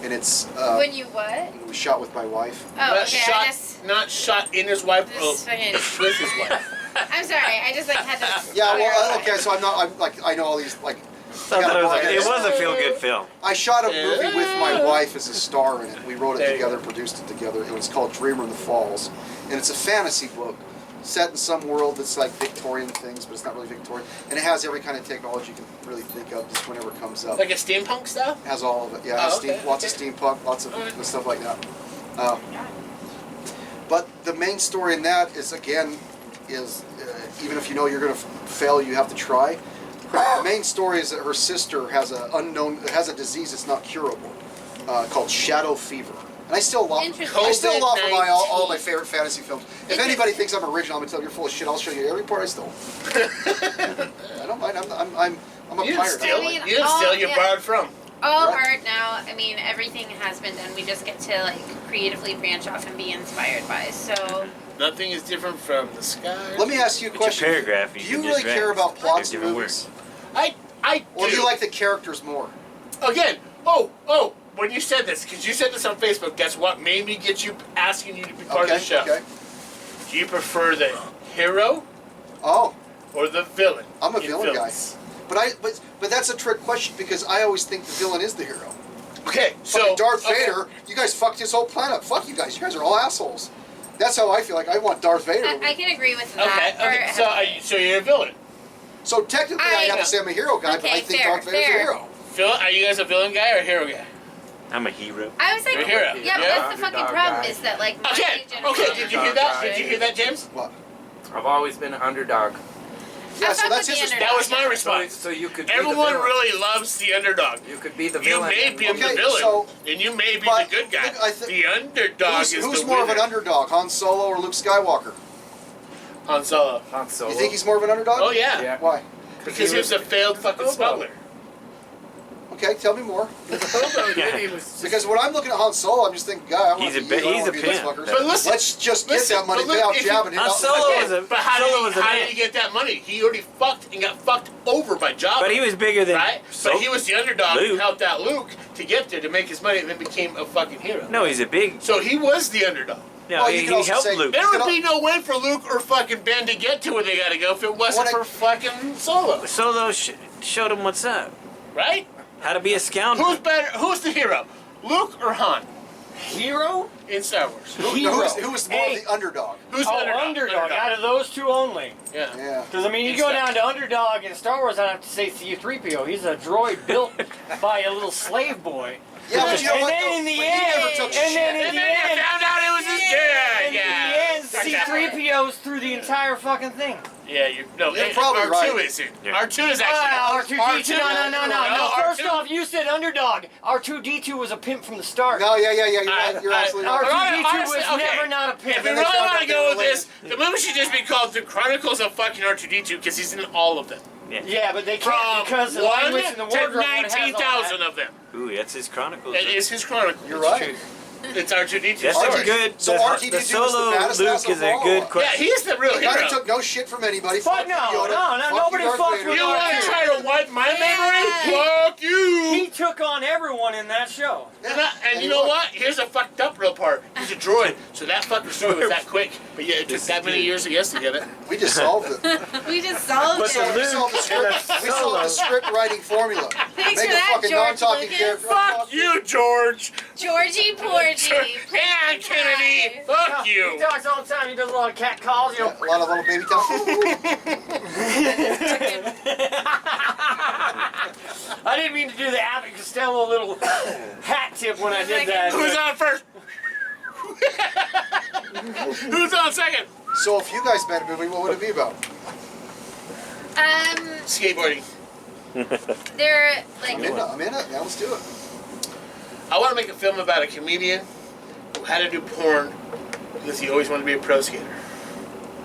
Speaker 5: and it's
Speaker 3: When you what?
Speaker 5: we shot with my wife.
Speaker 3: Oh,
Speaker 2: Not
Speaker 3: okay.
Speaker 2: shot, not shot in his wife,
Speaker 3: This fucking-
Speaker 2: with his wife.
Speaker 3: I'm sorry. I just like had to.
Speaker 5: Yeah, well,
Speaker 3: clarify.
Speaker 5: okay. So I'm like I know all these like.
Speaker 6: So that it was a feel-good film.
Speaker 5: I shot a movie with my wife as a star in it. We wrote it
Speaker 2: There you
Speaker 5: together,
Speaker 2: go.
Speaker 5: produced it together. It was called Dreamer in the Falls, and it's a fantasy book set in some world that's like Victorian things, but it's not really Victorian. And it has every kind of technology you can really think of, just whenever it comes up.
Speaker 2: Like a steampunk style?
Speaker 5: It has all of it. Yeah, it
Speaker 2: Oh,
Speaker 5: has
Speaker 2: okay,
Speaker 5: lots of
Speaker 2: okay.
Speaker 5: steampunk, lots of
Speaker 2: Alright.
Speaker 5: stuff like that. But the main story in that is again even if you know you're going to fail, you have to try. The main story is that her sister has a disease that's not curable, called shadow fever. And I still love
Speaker 3: Interesting.
Speaker 5: I still love her by all
Speaker 2: COVID-19.
Speaker 5: my favorite fantasy films. If anybody thinks I'm original, I'm gonna tell you you're full of shit. I'll show you every part I stole. I don't mind. I'm a
Speaker 2: You didn't
Speaker 5: pirate.
Speaker 2: steal.
Speaker 3: I mean,
Speaker 2: You didn't
Speaker 3: all-
Speaker 2: steal. You
Speaker 3: yeah.
Speaker 2: borrowed from.
Speaker 3: All
Speaker 5: Right.
Speaker 3: art now. I mean, everything has been done. We just get to like creatively branch off and be inspired by. So
Speaker 2: Nothing is different from the sky.
Speaker 5: Let me ask you a
Speaker 6: It's your
Speaker 5: question.
Speaker 6: paragraph.
Speaker 5: Do
Speaker 6: You
Speaker 5: you
Speaker 6: can
Speaker 5: really
Speaker 6: just
Speaker 5: care
Speaker 6: draft.
Speaker 5: about plots
Speaker 6: They're
Speaker 5: in
Speaker 6: different
Speaker 5: movies?
Speaker 2: I
Speaker 5: Or do you like the characters more?
Speaker 2: Again, when you said this, because you said this on Facebook, that's what made me get you, asking you to be part of the show.
Speaker 5: Okay.
Speaker 2: Do you prefer the hero
Speaker 5: Oh,
Speaker 2: or the villain?
Speaker 5: I'm a
Speaker 2: in
Speaker 5: villain guy.
Speaker 2: films?
Speaker 5: But that's a trick question because I always think the villain is the hero.
Speaker 2: Okay, so
Speaker 5: Fucking Darth
Speaker 2: okay.
Speaker 5: Vader, you guys fucked his whole planet. Fuck you guys. You guys are all assholes. That's how I feel. Like I want Darth Vader.
Speaker 3: I can agree with
Speaker 2: Okay,
Speaker 3: that.
Speaker 2: okay. So you're a villain.
Speaker 5: So technically, I'd have to say I'm a hero guy, but
Speaker 3: Okay,
Speaker 5: I think
Speaker 3: fair,
Speaker 5: Darth Vader's
Speaker 3: fair.
Speaker 5: a hero.
Speaker 2: Villain? Are you guys a villain guy or a hero guy?
Speaker 6: I'm a hero.
Speaker 3: I was like,
Speaker 2: You're a hero.
Speaker 3: yeah, but
Speaker 2: Yeah.
Speaker 3: that's the fucking
Speaker 7: Underdog
Speaker 3: problem
Speaker 7: guy.
Speaker 3: is that like my
Speaker 2: Okay,
Speaker 3: generation.
Speaker 2: okay. Did you hear that? Did you hear that, James?
Speaker 5: What?
Speaker 7: I've always been an underdog.
Speaker 5: Yeah, so
Speaker 3: fuck
Speaker 5: that's
Speaker 3: with
Speaker 5: his
Speaker 3: the
Speaker 5: response.
Speaker 2: That was my
Speaker 7: So,
Speaker 2: response.
Speaker 7: so you could be
Speaker 2: Everyone
Speaker 7: the villain.
Speaker 2: really loves the underdog.
Speaker 7: You could be the
Speaker 2: You
Speaker 7: villain.
Speaker 2: may
Speaker 7: and-
Speaker 2: be the
Speaker 5: Okay,
Speaker 2: villain,
Speaker 5: so-
Speaker 2: and you may be
Speaker 5: but
Speaker 2: the good guy.
Speaker 5: look, I thi-
Speaker 2: The underdog is
Speaker 5: Who's
Speaker 2: the
Speaker 5: more of an
Speaker 2: winner.
Speaker 5: underdog, Han Solo or Luke Skywalker?
Speaker 2: Han Solo.
Speaker 7: Han Solo.
Speaker 5: You think he's more of an underdog?
Speaker 2: Oh yeah,
Speaker 7: Yeah.
Speaker 5: Why?
Speaker 2: because he was a failed fucking
Speaker 7: Hobo.
Speaker 2: smuggler.
Speaker 5: Okay, tell me more.
Speaker 2: He was
Speaker 5: Because when I'm looking at Han Solo, I'm just thinking, God, I want
Speaker 6: He's
Speaker 5: to
Speaker 6: a
Speaker 5: be
Speaker 6: bit-
Speaker 5: you, I
Speaker 6: he's
Speaker 5: wanna
Speaker 6: a
Speaker 5: be this
Speaker 6: pimp.
Speaker 5: fucker.
Speaker 2: But listen,
Speaker 5: Let's just get that money,
Speaker 2: but
Speaker 5: pay off
Speaker 2: if you-
Speaker 5: Jabba, and hit
Speaker 6: Han
Speaker 5: out
Speaker 6: Solo
Speaker 5: the
Speaker 6: was a-
Speaker 2: But how
Speaker 6: Solo was a
Speaker 2: how
Speaker 6: man.
Speaker 2: did he get that money? He already fucked and got fucked over by Jabba.
Speaker 6: But he was bigger than.
Speaker 2: right?
Speaker 6: So,
Speaker 2: But he was the underdog who
Speaker 6: Luke.
Speaker 2: helped out Luke to get there to make his money and then became a fucking hero.
Speaker 6: No, he's a big.
Speaker 2: So he was the underdog.
Speaker 6: No,
Speaker 5: Well, you
Speaker 6: he
Speaker 5: can also
Speaker 6: helped
Speaker 5: say-
Speaker 6: Luke.
Speaker 2: There would be no way for Luke or fucking Ben to get to where they gotta go if it wasn't
Speaker 5: What I-
Speaker 2: for fucking Solo.
Speaker 6: Solo showed him what's up.
Speaker 2: Right?
Speaker 6: How to be a scoundrel.
Speaker 2: Who's better? Who's the hero? Luke or Han
Speaker 8: Hero?
Speaker 2: in Star Wars?
Speaker 5: who was more
Speaker 8: Hey.
Speaker 5: of the underdog?
Speaker 2: Who's the
Speaker 8: Underdog. Out of those two only.
Speaker 2: Yeah.
Speaker 5: Yeah.
Speaker 8: Because, I mean, you
Speaker 2: It's
Speaker 8: go
Speaker 2: that-
Speaker 8: down to underdog in Star Wars, I'd have to say C-3PO. He's a droid built by a little slave boy.
Speaker 5: Yeah, but you know
Speaker 8: And
Speaker 5: what?
Speaker 8: then
Speaker 5: though?
Speaker 8: in the
Speaker 5: But he
Speaker 8: end-
Speaker 5: never took
Speaker 8: and
Speaker 5: shit.
Speaker 8: then in
Speaker 2: And
Speaker 8: the
Speaker 2: then you
Speaker 8: end-
Speaker 2: found out it was his dad.
Speaker 8: In
Speaker 2: Yeah.
Speaker 8: the end, C-3PO's through the entire fucking thing.
Speaker 2: Yeah, you're
Speaker 5: probably
Speaker 2: R2
Speaker 5: right.
Speaker 2: isn't.
Speaker 6: Yeah.
Speaker 2: R2 is actually
Speaker 8: R2-D2. No. First
Speaker 2: R2
Speaker 8: off, you said underdog. R2-D2 was a pimp from the start.
Speaker 5: No, yeah, you're right. You're absolutely right.
Speaker 8: R2-D2
Speaker 2: Honestly,
Speaker 8: was
Speaker 2: okay.
Speaker 8: never not a pimp.
Speaker 2: If we
Speaker 5: And
Speaker 2: really
Speaker 5: they found
Speaker 2: want
Speaker 5: out
Speaker 2: to
Speaker 5: they
Speaker 2: go
Speaker 5: were
Speaker 2: with this, the movie should just be called The Chronicles of fucking R2-D2 because he's in all of them.
Speaker 8: Yeah, but they
Speaker 2: From
Speaker 8: can't because the
Speaker 2: 1
Speaker 8: language in the
Speaker 2: to
Speaker 8: wardrobe one has all
Speaker 2: 19,000
Speaker 8: that.
Speaker 2: of them.
Speaker 6: Ooh, that's his Chronicles.
Speaker 2: It is his Chronicles.
Speaker 5: You're right.
Speaker 2: It's R2-D2.
Speaker 6: That's
Speaker 2: story.
Speaker 6: a good.
Speaker 5: So
Speaker 6: the,
Speaker 5: R2-D2
Speaker 6: the
Speaker 5: was the
Speaker 6: Solo
Speaker 5: baddest
Speaker 6: Luke
Speaker 5: ass
Speaker 6: is
Speaker 5: of
Speaker 6: a
Speaker 5: all.
Speaker 6: good
Speaker 2: Yeah,
Speaker 6: question.
Speaker 2: he's the real
Speaker 5: The guy
Speaker 2: hero.
Speaker 5: that took no shit from anybody.
Speaker 8: Fuck
Speaker 5: Fuck
Speaker 8: no,
Speaker 5: you, Yoda.
Speaker 8: no,
Speaker 5: Fuck
Speaker 8: nobody
Speaker 5: you, Darth
Speaker 8: fucks
Speaker 5: Vader.
Speaker 8: with
Speaker 2: You want to
Speaker 8: R2.
Speaker 2: try to wipe my memory? Fuck you!
Speaker 8: He took on everyone in that show.
Speaker 2: And you know what? Here's a fucked up real part. He's a droid, so that fucking story was that quick. But yeah, it took that many years to get it.
Speaker 5: We just solved it.
Speaker 3: We just solved
Speaker 6: But
Speaker 3: it.
Speaker 6: the
Speaker 5: We solved the script. We solved the script writing formula.
Speaker 3: Thanks
Speaker 5: Make
Speaker 3: for
Speaker 5: a
Speaker 3: that,
Speaker 5: fucking
Speaker 3: George
Speaker 5: non-talking
Speaker 3: Lucas.
Speaker 5: character.
Speaker 2: Fuck you, George!
Speaker 3: Georgie Porgy.
Speaker 2: And Kennedy! Fuck
Speaker 8: He
Speaker 2: you!
Speaker 8: talks all the time. He does a lot of cat calls. You know.
Speaker 5: A lot of little baby talk.
Speaker 8: I didn't mean to do the Abbott Costello little hat tip when I did that.
Speaker 2: Who's on first? Who's on second?
Speaker 5: So if you guys made a movie, what would it be about?
Speaker 2: Skateboarding.
Speaker 3: They're like
Speaker 5: I'm in it. Now let's do it.
Speaker 2: I want to make a film about a comedian who had to do porn because he always wanted to be a pro skater.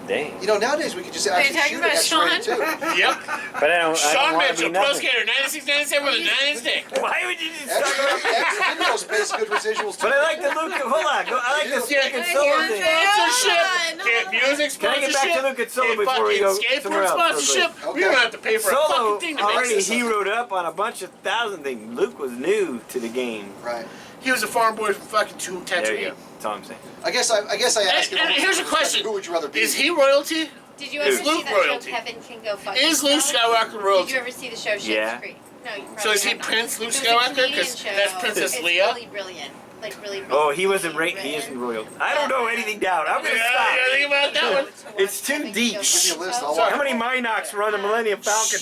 Speaker 6: Dang.
Speaker 5: You know, nowadays we could just
Speaker 3: you
Speaker 5: actually
Speaker 3: talking
Speaker 5: shoot it
Speaker 3: about
Speaker 5: X-rated too.
Speaker 2: Yep.
Speaker 6: But I don't
Speaker 2: Sean
Speaker 6: want to
Speaker 2: Mitchell,
Speaker 6: be
Speaker 2: pro
Speaker 6: nothing.
Speaker 2: skater, 96, 97 with a 9-inch dick.
Speaker 6: Why would you just talk about
Speaker 5: X-videos pays good residuals too.
Speaker 6: But I like the Luke. Hold on. I like the
Speaker 2: Yeah,
Speaker 6: Luke and Solo thing.
Speaker 2: Sponsorship,
Speaker 3: Hold on,
Speaker 2: get music
Speaker 6: Can I get back to
Speaker 2: sponsorship,
Speaker 6: Luke and Solo
Speaker 2: get
Speaker 6: before we
Speaker 2: fucking
Speaker 6: go
Speaker 2: skateboard
Speaker 6: somewhere else?
Speaker 2: sponsorship.
Speaker 5: Okay.
Speaker 2: We don't have to pay for a
Speaker 6: Solo
Speaker 2: fucking thing to make
Speaker 6: already
Speaker 2: this.
Speaker 6: heroed up on a bunch of thousand things. Luke was new to the game.
Speaker 5: Right.
Speaker 2: He was a farm boy from fucking
Speaker 6: There you
Speaker 2: Tatooine.
Speaker 6: go. That's all I'm saying.
Speaker 5: I guess I ask you.
Speaker 2: And here's a question.
Speaker 5: Who would you rather be?
Speaker 2: Is he royalty?
Speaker 3: Did you ever
Speaker 2: Is
Speaker 3: see
Speaker 2: Luke
Speaker 3: that
Speaker 2: royalty?
Speaker 3: show Kevin Can Go Fuck
Speaker 2: Is Luke
Speaker 3: Himself?
Speaker 2: Skywalker
Speaker 3: Did you
Speaker 2: royalty?
Speaker 3: ever see the show Schitt's
Speaker 6: Yeah.
Speaker 3: Creek? No, you probably
Speaker 2: So is he
Speaker 3: have not.
Speaker 2: Prince Luke
Speaker 3: It was a
Speaker 2: Skywalker?
Speaker 3: Canadian
Speaker 2: Because
Speaker 3: show.
Speaker 2: that's Princess
Speaker 3: It's
Speaker 2: Leia.
Speaker 3: really brilliant. Like really, really
Speaker 6: Oh, he wasn't
Speaker 3: really
Speaker 6: He isn't
Speaker 3: written.
Speaker 6: royal. I don't know anything down. I'm gonna
Speaker 2: Yeah,
Speaker 6: stop.
Speaker 2: think about that one.
Speaker 6: It's too
Speaker 3: Kevin Can
Speaker 6: deep.
Speaker 3: Go
Speaker 5: Give me a
Speaker 3: Fuck
Speaker 5: list, I'll
Speaker 3: Himself.
Speaker 6: How many Minox run the Millennium Falcon?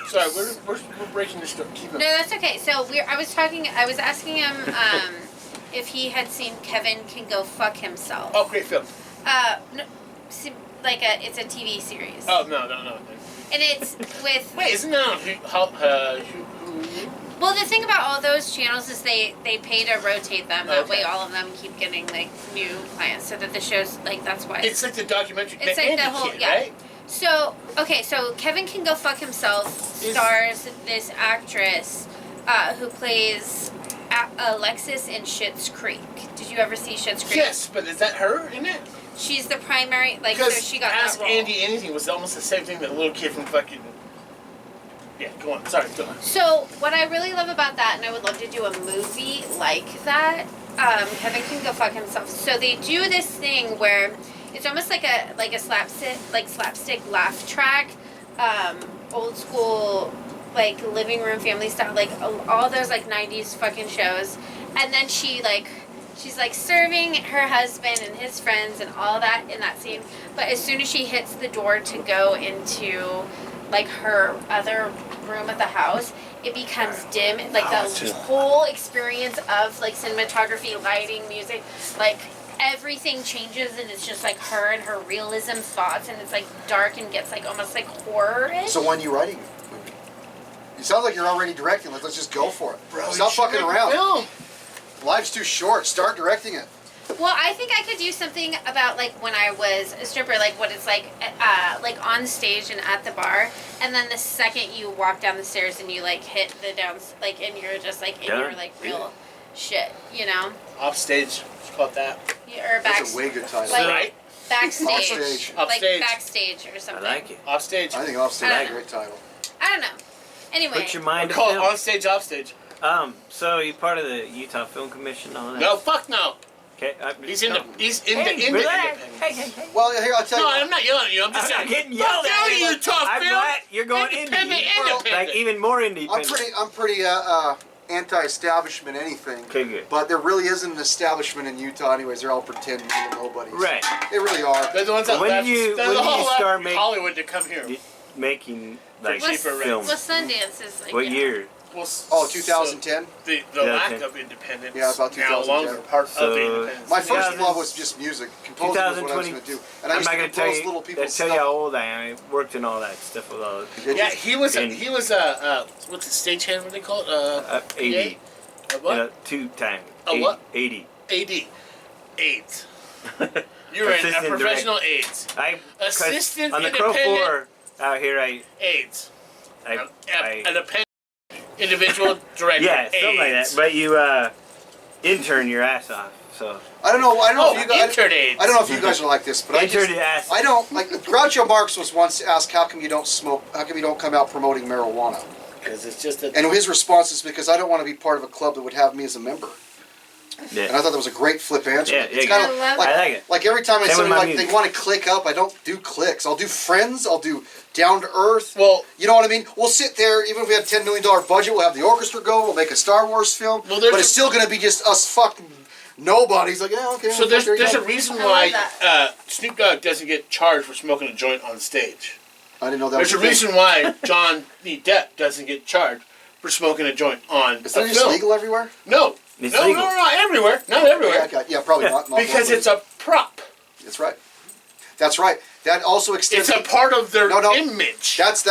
Speaker 2: Sorry, we're breaking this story. Keep
Speaker 3: No,
Speaker 2: it.
Speaker 3: that's okay. So I was asking him if he had seen Kevin Can Go Fuck Himself.
Speaker 2: Oh, great film.
Speaker 3: No, it's a TV series.
Speaker 2: Oh, no.
Speaker 3: And it's with.
Speaker 2: Wait, isn't that on
Speaker 3: Well, the thing about all those channels is they pay to rotate them. That way,
Speaker 2: Okay.
Speaker 3: all of them keep getting like new clients, so that the shows like that's why.
Speaker 2: It's like the documentary.
Speaker 3: It's
Speaker 2: the
Speaker 3: like the
Speaker 2: Andy
Speaker 3: whole
Speaker 2: Kid,
Speaker 3: yeah.
Speaker 2: right?
Speaker 3: So Kevin Can Go Fuck Himself stars this actress who plays Alexis in Schitt's Creek. Did you ever see Schitt's Creek?
Speaker 2: Yes, but is that her in it?
Speaker 3: She's the primary. So
Speaker 2: Because
Speaker 3: she got
Speaker 2: Ask
Speaker 3: that role.
Speaker 2: Andy Anything was almost the same thing that little kid from fucking. Yeah, go on. Sorry, go on.
Speaker 3: So what I really love about that, and I would love to do a movie like that, Kevin Can Go Fuck Himself. So they do this thing where it's almost like a slapstick laugh track, old school like living room family style, like all those like 90s fucking shows, and then she's like serving her husband and his friends and all that in that scene. But as soon as she hits the door to go into like her other room at the house, it becomes dim. Like the whole experience of like cinematography, lighting, music, like everything changes, and it's just like her and her realism thoughts, and it's like dark and gets like almost like horror-ish.
Speaker 5: So when are you writing? It sounds like you're already directing. Let's just go for it.
Speaker 2: Bro,
Speaker 5: Stop
Speaker 2: you should
Speaker 5: fucking
Speaker 2: make a
Speaker 5: around.
Speaker 2: film.
Speaker 5: Life's too short. Start directing it.
Speaker 3: Well, I think I could do something about like when I was a stripper, like what it's like on stage and at the bar, and then the second you walk down the stairs and you like hit the downs, like, and you're just like in your like real shit, you know?
Speaker 2: Off stage. Let's call it that.
Speaker 3: Or back,
Speaker 5: That's a way good title.
Speaker 3: like
Speaker 2: Right?
Speaker 3: backstage,
Speaker 5: Offstage.
Speaker 3: like
Speaker 2: Offstage.
Speaker 3: backstage or
Speaker 4: I
Speaker 3: something.
Speaker 4: like it.
Speaker 2: Off stage.
Speaker 5: I think Offstage
Speaker 3: I
Speaker 5: is a
Speaker 3: don't
Speaker 5: great title.
Speaker 3: I don't know. Anyway,
Speaker 4: Put your mind to
Speaker 2: Call it
Speaker 4: film.
Speaker 2: on stage, off stage.
Speaker 4: So you part of the Utah Film Commission and all that?
Speaker 2: No, fuck no.
Speaker 4: Okay.
Speaker 2: He's in the
Speaker 4: Hey, relax.
Speaker 2: independent.
Speaker 4: Hey.
Speaker 5: Well, here I'll tell
Speaker 2: No,
Speaker 5: you.
Speaker 2: I'm not yelling at you. I'm just
Speaker 4: I'm not
Speaker 2: saying.
Speaker 4: getting yelled
Speaker 2: fuck
Speaker 4: at.
Speaker 2: you, Utah
Speaker 4: I'm
Speaker 2: Film.
Speaker 4: not. You're going
Speaker 2: Independent,
Speaker 4: indie.
Speaker 2: independent.
Speaker 4: Like even more independent.
Speaker 5: I'm pretty anti-establishment anything.
Speaker 4: Okay, good.
Speaker 5: But there really isn't an establishment in Utah, anyways. They're all pretending little nobodies.
Speaker 4: Right.
Speaker 5: They really are.
Speaker 2: They're the ones that
Speaker 4: When
Speaker 2: left.
Speaker 4: did you-
Speaker 2: they're
Speaker 4: when
Speaker 2: the
Speaker 4: did you
Speaker 2: whole left
Speaker 4: start making-
Speaker 2: Hollywood to come here.
Speaker 4: Making like
Speaker 3: What's-
Speaker 4: films.
Speaker 3: well, Sundance is like.
Speaker 4: What
Speaker 3: you know,
Speaker 4: year?
Speaker 2: Well,
Speaker 5: Oh, 2010.
Speaker 2: The
Speaker 4: Yeah,
Speaker 2: lack
Speaker 4: okay.
Speaker 2: of independence.
Speaker 5: Yeah, about
Speaker 2: now
Speaker 5: 2010.
Speaker 2: longer part of
Speaker 4: So-
Speaker 2: the independence.
Speaker 5: My first
Speaker 4: 2000
Speaker 5: love was just music. Composing was what I was
Speaker 4: 2020.
Speaker 5: going to do. And I
Speaker 4: I'm
Speaker 5: used
Speaker 4: not
Speaker 5: to
Speaker 4: gonna tell
Speaker 5: compose
Speaker 4: you.
Speaker 5: little people's
Speaker 4: Tell you
Speaker 5: stuff.
Speaker 4: how old I am. I worked in all that stuff with all the people.
Speaker 5: Did
Speaker 2: Yeah, he was
Speaker 4: And-
Speaker 2: what's the stagehand? What do they call it?
Speaker 4: 80.
Speaker 2: A what?
Speaker 4: You know, 2 times.
Speaker 2: A what?
Speaker 4: 80.
Speaker 2: AD. AIDS. You're an, a
Speaker 4: Assistant
Speaker 2: professional AIDS.
Speaker 4: I 'cause
Speaker 2: Assistant
Speaker 4: on the Crow
Speaker 2: independent
Speaker 4: 4 out here.
Speaker 2: AIDS.
Speaker 4: I
Speaker 2: An appendant individual director.
Speaker 4: yeah, something like that.
Speaker 2: AIDS.
Speaker 4: But you intern your ass off. So
Speaker 5: I don't know. I don't know
Speaker 2: Oh,
Speaker 5: if you guys.
Speaker 2: intern AIDS.
Speaker 5: I don't know if you guys are like this, but I
Speaker 4: intern
Speaker 5: just.
Speaker 4: your ass.
Speaker 5: I don't like. Groucho Marx was once asked, "How come you don't smoke? How come you don't come out promoting marijuana?"
Speaker 2: Because it's just a.
Speaker 5: And his response is because I don't want to be part of a club that would have me as a member. And I
Speaker 4: Yeah.
Speaker 5: thought that was a great flip answer.
Speaker 4: Yeah,
Speaker 5: It's
Speaker 4: yeah,
Speaker 5: kind of
Speaker 3: I love
Speaker 5: like,
Speaker 4: I like it.
Speaker 5: like every time I
Speaker 4: Same
Speaker 5: say
Speaker 4: with my
Speaker 5: like they
Speaker 4: music.
Speaker 5: want to click up, I don't do clicks. I'll do friends. I'll do down to earth.
Speaker 2: Well,
Speaker 5: You know what I mean? We'll sit there, even if we have $10 million budget, we'll have the orchestra go, we'll make a Star Wars film,
Speaker 2: Well, there's
Speaker 5: but it's still going to be just us fucking nobodies. Like, yeah, okay.
Speaker 2: so there's
Speaker 5: there you
Speaker 2: a
Speaker 5: go.
Speaker 2: reason
Speaker 3: I love
Speaker 2: why
Speaker 3: that.
Speaker 2: Snoop Dogg doesn't get charged for smoking a joint on stage.
Speaker 5: I didn't know that
Speaker 2: There's
Speaker 5: was
Speaker 2: a
Speaker 5: thing.
Speaker 2: reason why John D. Depp doesn't get charged for smoking a joint on
Speaker 5: Is
Speaker 2: a
Speaker 5: that just
Speaker 2: film.
Speaker 5: legal everywhere?
Speaker 2: No.
Speaker 4: It's
Speaker 2: No,
Speaker 4: legal.
Speaker 2: no, not everywhere. Not everywhere.
Speaker 5: Yeah, probably not.
Speaker 2: Because it's a prop.
Speaker 5: That's right. That's right. That also extends.
Speaker 2: It's a part of their
Speaker 5: No.
Speaker 2: image.
Speaker 5: That's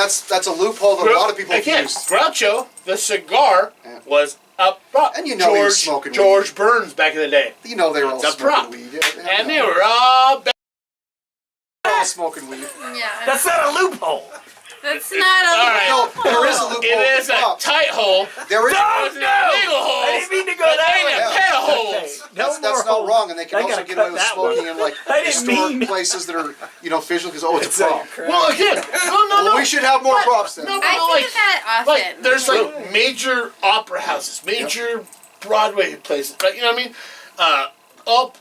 Speaker 5: a loophole that a lot of people have
Speaker 2: Again,
Speaker 5: used.
Speaker 2: Groucho, the cigar,
Speaker 5: Yeah.
Speaker 2: was a prop.
Speaker 5: And you know he was smoking
Speaker 2: George Burns back in the day.
Speaker 5: You know they were all
Speaker 2: It's a
Speaker 5: smoking
Speaker 2: prop.
Speaker 5: weed. Yeah,
Speaker 2: And they were all
Speaker 5: all smoking weed.
Speaker 3: Yeah.
Speaker 4: That's not a loophole.
Speaker 3: That's not a.
Speaker 2: All right.
Speaker 5: No, there is a loophole.
Speaker 2: It is a
Speaker 5: Prop.
Speaker 2: tight hole.
Speaker 5: There is.
Speaker 4: No,
Speaker 2: It's
Speaker 4: no.
Speaker 2: not legal holes.
Speaker 4: I didn't mean to go
Speaker 2: But
Speaker 4: that
Speaker 2: ain't
Speaker 4: way.
Speaker 2: a pair of holes.
Speaker 5: That's
Speaker 4: more
Speaker 5: not
Speaker 4: holes.
Speaker 5: wrong, and they can
Speaker 4: I
Speaker 5: also
Speaker 4: gotta
Speaker 5: get away
Speaker 4: cut
Speaker 5: with
Speaker 4: that
Speaker 5: smoking
Speaker 4: one.
Speaker 5: in like
Speaker 4: I didn't
Speaker 5: historic
Speaker 4: mean-
Speaker 5: places that are, official because it's a prop.
Speaker 2: Well, again, no.
Speaker 5: Well, we should have more props then.
Speaker 2: No,
Speaker 3: I
Speaker 2: no,
Speaker 3: think
Speaker 2: like,
Speaker 3: of that often.
Speaker 2: like there's like major opera houses, major Broadway places, right? You know what I mean?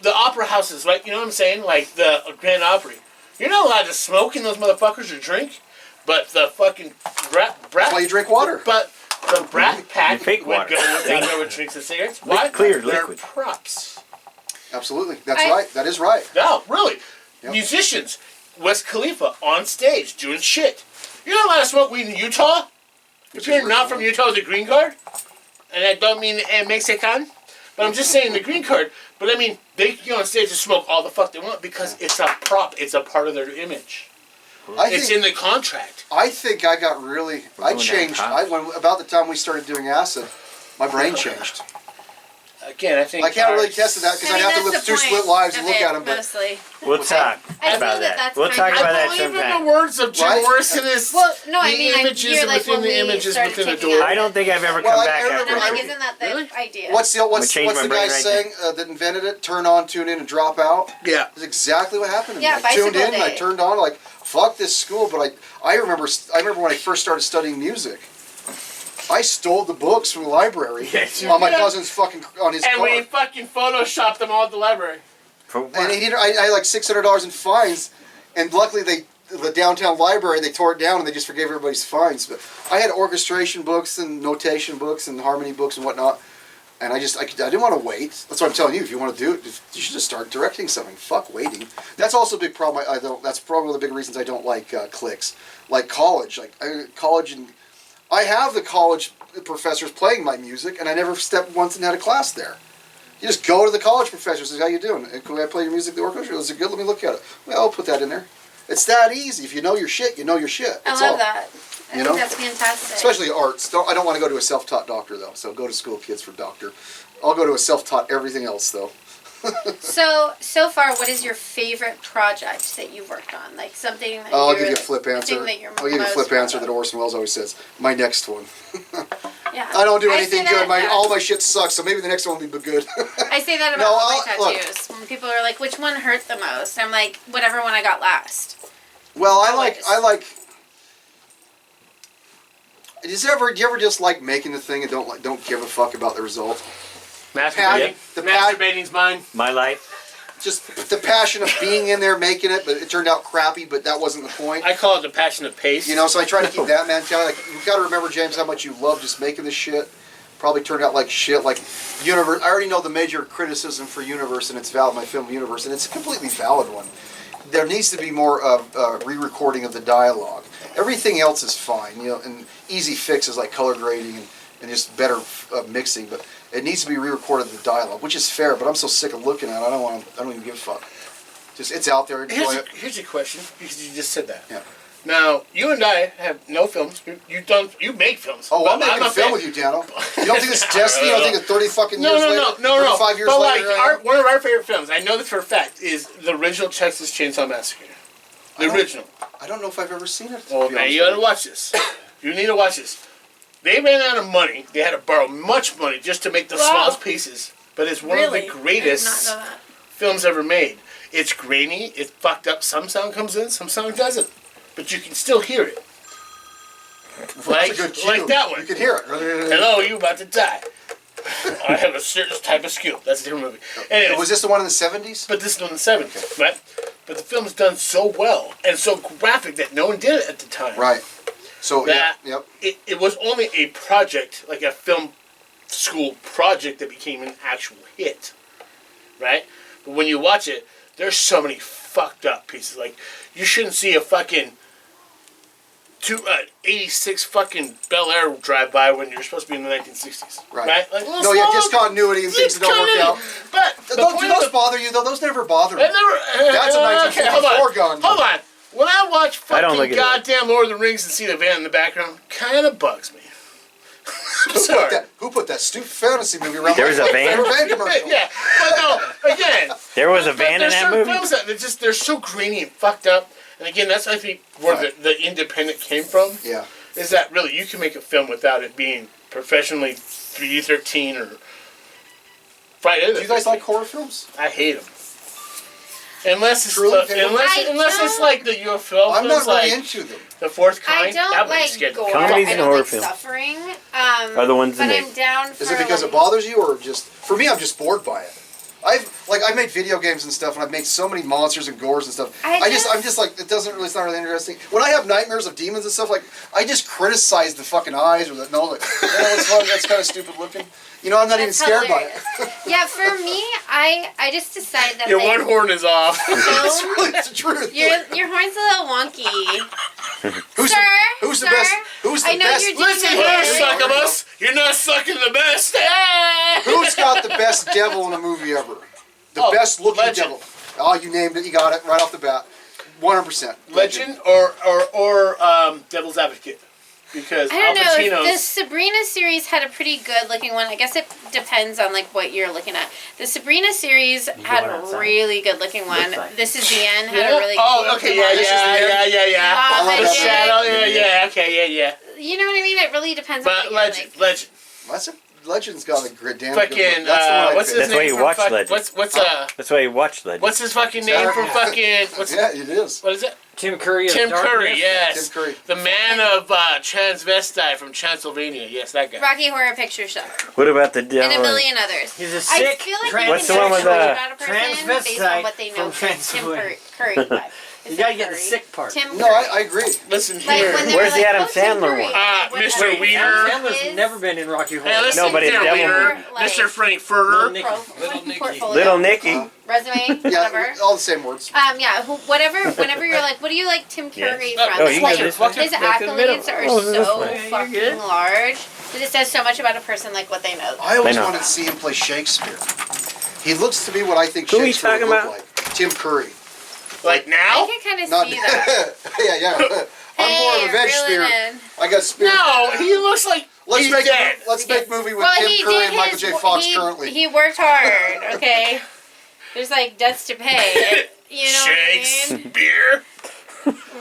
Speaker 2: The opera houses, right? You know what I'm saying? Like the Grand Opry. You're not allowed to smoke in those motherfuckers or drink, but the fucking brat.
Speaker 5: That's why you drink water.
Speaker 2: But the Brat Pack
Speaker 4: fake
Speaker 2: would
Speaker 4: water.
Speaker 2: go with that. There with drinks and cigarettes. Why?
Speaker 4: Clear
Speaker 2: They're
Speaker 4: liquid.
Speaker 2: props.
Speaker 5: Absolutely, that's
Speaker 3: I-
Speaker 5: right. That is right.
Speaker 2: No, really.
Speaker 5: Yep.
Speaker 2: Musicians, Wes Khalifa on stage doing shit. You're not allowed to smoke weed in Utah. If you're not from Utah with a green card, and I don't mean Mexican, but I'm just saying the green card. But I mean, they can go on stage and smoke all the fuck they want because it's a prop. It's a part of their image. It's in the contract.
Speaker 5: I think I got really.
Speaker 4: We're
Speaker 5: I
Speaker 4: going down
Speaker 5: changed.
Speaker 4: top.
Speaker 5: When about the time we started doing acid, my brain changed.
Speaker 2: Again, I think
Speaker 5: I can't really test that because I'd have to live
Speaker 3: that's
Speaker 5: two
Speaker 3: the
Speaker 5: split
Speaker 3: point
Speaker 5: lives and
Speaker 3: of
Speaker 5: look
Speaker 3: it,
Speaker 5: at them. But
Speaker 3: mostly.
Speaker 4: We'll talk
Speaker 3: I
Speaker 4: about
Speaker 3: feel that
Speaker 4: that.
Speaker 3: that's
Speaker 4: We'll
Speaker 3: my
Speaker 4: talk
Speaker 3: view.
Speaker 4: about
Speaker 2: I
Speaker 4: that
Speaker 2: believe in
Speaker 4: sometime.
Speaker 2: the words of Jim
Speaker 5: Right?
Speaker 2: Morrison is
Speaker 3: Well, no, I
Speaker 2: the
Speaker 3: mean, like,
Speaker 2: images
Speaker 3: you're like
Speaker 2: within
Speaker 3: when
Speaker 2: the
Speaker 3: we
Speaker 2: images
Speaker 3: started
Speaker 2: within the
Speaker 3: kicking
Speaker 2: door.
Speaker 3: up.
Speaker 4: I don't think I've ever
Speaker 5: Well,
Speaker 4: come
Speaker 5: I
Speaker 4: back
Speaker 5: remember-
Speaker 4: after
Speaker 3: I'm like,
Speaker 4: that.
Speaker 3: isn't that the
Speaker 2: Really?
Speaker 3: idea?
Speaker 5: what's the
Speaker 4: change my
Speaker 5: guy
Speaker 4: brain right
Speaker 5: saying that invented it? Turn on, tune in, and drop out.
Speaker 2: Yeah.
Speaker 5: That's exactly what happened to me.
Speaker 3: Yeah,
Speaker 5: I tuned
Speaker 3: bicycle
Speaker 5: in, and I
Speaker 3: day.
Speaker 5: turned on, like fuck this school. But I remember when I first started studying music. I stole the books from the library
Speaker 2: Yes, you
Speaker 5: on my
Speaker 2: did.
Speaker 5: cousin's on his
Speaker 2: And
Speaker 5: car.
Speaker 2: we fucking photoshopped them all at the library.
Speaker 4: For what?
Speaker 5: And I had like $600 in fines, and luckily the downtown library, they tore it down and they just forgave everybody's fines. But I had orchestration books and notation books and harmony books and whatnot, and I didn't want to wait. That's what I'm telling you. If you want to do it, you should just start directing something. Fuck waiting. That's also a big problem. I don't. That's probably one of the big reasons I don't like clicks. Like college, college, and I have the college professors playing my music, and I never stepped once and had a class there. You just go to the college professor, says, "How you doing? Can I play your music at the orchestra? Is it good? Let me look at it." Well, I'll put that in there. It's that easy. If you know your shit, you know your shit.
Speaker 3: I
Speaker 5: That's
Speaker 3: love
Speaker 5: all.
Speaker 3: that. I
Speaker 5: You
Speaker 3: think
Speaker 5: know?
Speaker 3: that's fantastic.
Speaker 5: Especially arts. I don't want to go to a self-taught doctor though. So go to school, kids, for doctor. I'll go to a self-taught everything else though.
Speaker 3: So far, what is your favorite project that you've worked on? Like something that
Speaker 5: I'll
Speaker 3: you're,
Speaker 5: give you a flip answer.
Speaker 3: thing that you're
Speaker 5: I'll give you a
Speaker 3: most
Speaker 5: flip
Speaker 3: proud
Speaker 5: answer that
Speaker 3: of.
Speaker 5: Orson Welles always says. My next one.
Speaker 3: Yeah.
Speaker 5: I don't do
Speaker 3: I
Speaker 5: anything
Speaker 3: say
Speaker 5: good.
Speaker 3: that, yeah.
Speaker 5: All my shit sucks, so maybe the next one will be good.
Speaker 3: I say that about
Speaker 5: No,
Speaker 3: all my
Speaker 5: look.
Speaker 3: tattoos. When people are like, "Which one hurt the most?" I'm like, "Whatever one I got last."
Speaker 5: Well, I
Speaker 3: Always.
Speaker 5: like. Do you ever just like making the thing and don't give a fuck about the result?
Speaker 2: Masturbating.
Speaker 5: The
Speaker 2: Masturbating's mine.
Speaker 4: My life.
Speaker 5: Just the passion of being in there making it, but it turned out crappy. But that wasn't the point.
Speaker 2: I call it the passion of pace.
Speaker 5: You know, so I try to keep that mentality. Like, you've got to remember, James, how much you love just making this shit. Probably turned out like shit. Like Universe. I already know the major criticism for Universe, and it's valid. My film Universe, and it's a completely valid one. There needs to be more re-recording of the dialogue. Everything else is fine, you know, and easy fixes like color grading and just better mixing. But it needs to be re-recorded the dialogue, which is fair. But I'm so sick of looking at it. I don't even give a fuck. Just it's out there. Enjoy it.
Speaker 2: Here's a question because you just said that.
Speaker 5: Yeah.
Speaker 2: Now you and I have no films. You make films.
Speaker 5: Oh, I'm
Speaker 2: But
Speaker 5: making a
Speaker 2: not
Speaker 5: film
Speaker 2: fan.
Speaker 5: with you, Dano. You don't think it's destiny? You don't think it's 30 fucking
Speaker 2: No,
Speaker 5: years
Speaker 2: no,
Speaker 5: later?
Speaker 2: no, no, no.
Speaker 5: 35 years
Speaker 2: But
Speaker 5: later?
Speaker 2: like one of our favorite films, I know this for a fact, is the original Texas Chainsaw Massacre. The original.
Speaker 5: I don't know if I've ever seen it.
Speaker 2: Well, now you gotta watch this. You need to watch this. They ran out of money. They had to borrow much money just to make the
Speaker 3: Wow.
Speaker 2: smallest pieces. But it's one
Speaker 3: Really?
Speaker 2: of the greatest
Speaker 3: I did not know that.
Speaker 2: films ever made. It's grainy. It's fucked up. Some sound comes in, some sound doesn't. But you can still hear it. Like,
Speaker 5: That's a good cue.
Speaker 2: like that one.
Speaker 5: You can hear it.
Speaker 2: Hello, you about to die. I have a certain type of skill. That's a different movie. Anyway,
Speaker 5: Was this the one in the 70s?
Speaker 2: but this is in the 70s, right? But the film is done so well and so graphic that no one did it at the time.
Speaker 5: Right. So,
Speaker 2: That
Speaker 5: yeah, yep.
Speaker 2: it was only a project, like a film school project that became an actual hit, right? But when you watch it, there's so many fucked up pieces. Like, you shouldn't see a fucking 86 fucking Bel Air drive by when you're supposed to be in the 1960s,
Speaker 5: Right.
Speaker 2: right? Like,
Speaker 5: No, yeah, discontinuity and things that don't work out.
Speaker 2: But the
Speaker 5: Do
Speaker 2: point
Speaker 5: those
Speaker 2: of the,
Speaker 5: bother you, though? Those never bother me.
Speaker 2: I've never,
Speaker 5: That's a 1954 gun.
Speaker 2: Hold on. When I watch
Speaker 4: I don't look
Speaker 2: fucking
Speaker 4: at it.
Speaker 2: goddamn Lord of the Rings and see the van in the background, kind of bugs me. I'm sorry.
Speaker 5: Who put that stupid fantasy movie around?
Speaker 4: There was a van?
Speaker 5: Van commercial.
Speaker 2: Yeah, but no, again.
Speaker 4: There was a van in
Speaker 2: there's
Speaker 4: that
Speaker 2: certain
Speaker 4: movie?
Speaker 2: films that they're so grainy and fucked up. And again, that's I think where
Speaker 5: Right.
Speaker 2: the independent came from.
Speaker 5: Yeah.
Speaker 2: Is that really you can make a film without it being professionally 3D13 or Friday.
Speaker 5: Do you guys like horror films?
Speaker 2: I hate them. Unless it's
Speaker 5: Truly?
Speaker 2: unless it's like the UFO
Speaker 5: I'm not
Speaker 2: films,
Speaker 5: really
Speaker 2: like
Speaker 5: into them.
Speaker 2: the fourth
Speaker 3: I
Speaker 2: kind.
Speaker 3: don't
Speaker 2: that
Speaker 3: like
Speaker 2: scared
Speaker 3: gore.
Speaker 2: me.
Speaker 4: Comedies
Speaker 3: I
Speaker 4: and
Speaker 3: don't
Speaker 4: horror
Speaker 3: like
Speaker 4: films
Speaker 3: suffering.
Speaker 4: are the ones
Speaker 3: but
Speaker 4: that
Speaker 3: I'm down for
Speaker 5: Is it because it
Speaker 3: like,
Speaker 5: bothers you, or just for me? I'm just bored by it. I've made video games and stuff, and I've made so many monsters and gores and stuff. I'm just like it doesn't really. It's not really interesting. When I have nightmares of demons and stuff, like I just criticize the fucking eyes or the nose. Like, that's fun. That's kind of stupid looking. You know, I'm not even
Speaker 3: That's
Speaker 5: scared
Speaker 3: hilarious.
Speaker 5: by it.
Speaker 3: Yeah, for me, I just decided that
Speaker 2: Your
Speaker 3: like,
Speaker 2: one horn is off.
Speaker 5: It's really the truth.
Speaker 3: your horn's a little wonky.
Speaker 5: Who's
Speaker 3: Sir,
Speaker 5: who's the
Speaker 3: sir,
Speaker 5: best? Who's the
Speaker 3: I know
Speaker 5: best?
Speaker 3: you're doing
Speaker 2: Listen
Speaker 3: it
Speaker 2: here,
Speaker 3: good.
Speaker 2: succubus. You're not sucking the best.
Speaker 5: Who's got the best devil in a movie ever? The
Speaker 2: Oh,
Speaker 5: best looking
Speaker 2: Legend.
Speaker 5: devil. Oh, you named it. You got it right off the bat. 100%.
Speaker 2: Legend or Devil's Advocate? Because
Speaker 3: I don't
Speaker 2: Al
Speaker 3: know.
Speaker 2: Pacino's.
Speaker 3: The Sabrina series had a pretty good looking one. I guess it depends on like what you're looking at. The Sabrina series had
Speaker 8: going
Speaker 3: a
Speaker 8: outside?
Speaker 3: really good looking one.
Speaker 8: like-
Speaker 3: This Is the End had a really
Speaker 2: Oh,
Speaker 3: cool
Speaker 2: okay,
Speaker 3: looking one.
Speaker 2: yeah.
Speaker 3: Law
Speaker 5: love
Speaker 2: The
Speaker 5: that
Speaker 3: Budget.
Speaker 2: Shadow, yeah, okay, yeah.
Speaker 3: You know what I mean? It really depends on
Speaker 2: But
Speaker 3: what you're like.
Speaker 2: Legend.
Speaker 5: Legend's got a great damn good
Speaker 2: Fucking,
Speaker 5: look. That's the one I
Speaker 2: what's his
Speaker 5: picked.
Speaker 4: That's why
Speaker 2: name
Speaker 4: you
Speaker 2: from
Speaker 4: watch
Speaker 2: fuck-
Speaker 4: Legend.
Speaker 2: What's
Speaker 4: That's why you watch Legend.
Speaker 2: what's his fucking name from fucking,
Speaker 5: Yeah, it is.
Speaker 2: what is it?
Speaker 8: Tim Curry. of
Speaker 2: Tim
Speaker 8: Darkness.
Speaker 2: Curry, yes.
Speaker 5: Tim Curry.
Speaker 2: The man of transvestite from Transylvania, yes, that guy.
Speaker 3: Rocky Horror Picture Show.
Speaker 4: What about the
Speaker 3: And a
Speaker 4: devil?
Speaker 3: million others.
Speaker 8: He's a
Speaker 3: I
Speaker 8: sick
Speaker 3: feel like
Speaker 8: trans-
Speaker 3: they
Speaker 4: What's
Speaker 3: can
Speaker 4: the one
Speaker 3: judge
Speaker 4: with,
Speaker 3: about a person based on
Speaker 8: transvestite
Speaker 3: what they know
Speaker 8: from
Speaker 3: from Tim
Speaker 8: Transylvania?
Speaker 3: Curry. Vibe. Is
Speaker 8: You
Speaker 3: it
Speaker 8: gotta get the
Speaker 3: Curry?
Speaker 8: sick part.
Speaker 3: Tim Curry.
Speaker 5: No, I agree.
Speaker 2: Listen
Speaker 3: Like
Speaker 2: here.
Speaker 3: when they're
Speaker 4: Where's the
Speaker 3: like,
Speaker 4: Adam
Speaker 3: oh, Tim
Speaker 4: Sandler
Speaker 3: Curry.
Speaker 4: one?
Speaker 3: When
Speaker 2: Mr.
Speaker 3: they're-
Speaker 2: Wiener.
Speaker 8: Adam Sandler's
Speaker 3: his
Speaker 8: never been in Rocky Horror.
Speaker 2: Hey, listen
Speaker 4: No, but it's
Speaker 2: here,
Speaker 4: Devil
Speaker 2: Wiener,
Speaker 3: Movie. Like-
Speaker 2: Mr. Frankfurter.
Speaker 8: Nicky.
Speaker 3: Portfolio.
Speaker 4: Little Nicky.
Speaker 3: Resume,
Speaker 5: Yeah,
Speaker 3: whatever.
Speaker 5: all the same words.
Speaker 3: Yeah, whenever you're like, what do you like Tim Curry
Speaker 2: Yeah.
Speaker 3: from?
Speaker 4: Oh,
Speaker 3: It's
Speaker 4: you
Speaker 3: like
Speaker 4: can
Speaker 3: his
Speaker 4: go this way.
Speaker 2: Back to the middle.
Speaker 3: accolades are
Speaker 4: Oh, this
Speaker 3: so
Speaker 4: way.
Speaker 3: fucking
Speaker 8: You're good.
Speaker 3: large that it says so much about a person, like what they know.
Speaker 5: I always
Speaker 4: I know.
Speaker 5: wanted to see him play Shakespeare. He looks to be what I think
Speaker 4: Who are you
Speaker 5: Shakespeare would
Speaker 4: talking
Speaker 5: look
Speaker 4: about?
Speaker 5: like. Tim Curry.
Speaker 2: Like
Speaker 3: I
Speaker 2: now?
Speaker 3: can kind of
Speaker 5: Not
Speaker 3: see that.
Speaker 5: yeah. I'm more of a veg
Speaker 3: reeling
Speaker 5: spear.
Speaker 3: in.
Speaker 5: I got spirit.
Speaker 2: No, he looks like
Speaker 5: Let's
Speaker 2: he's
Speaker 5: make
Speaker 2: dead.
Speaker 5: let's make movie with
Speaker 3: Well,
Speaker 5: Tim
Speaker 3: he
Speaker 5: Curry
Speaker 3: did
Speaker 5: and Michael
Speaker 3: his.
Speaker 5: J. Fox
Speaker 3: he,
Speaker 5: currently.
Speaker 3: he worked hard. Okay. There's like debts to pay. You know
Speaker 2: Shakes,
Speaker 3: what I mean?
Speaker 2: beer.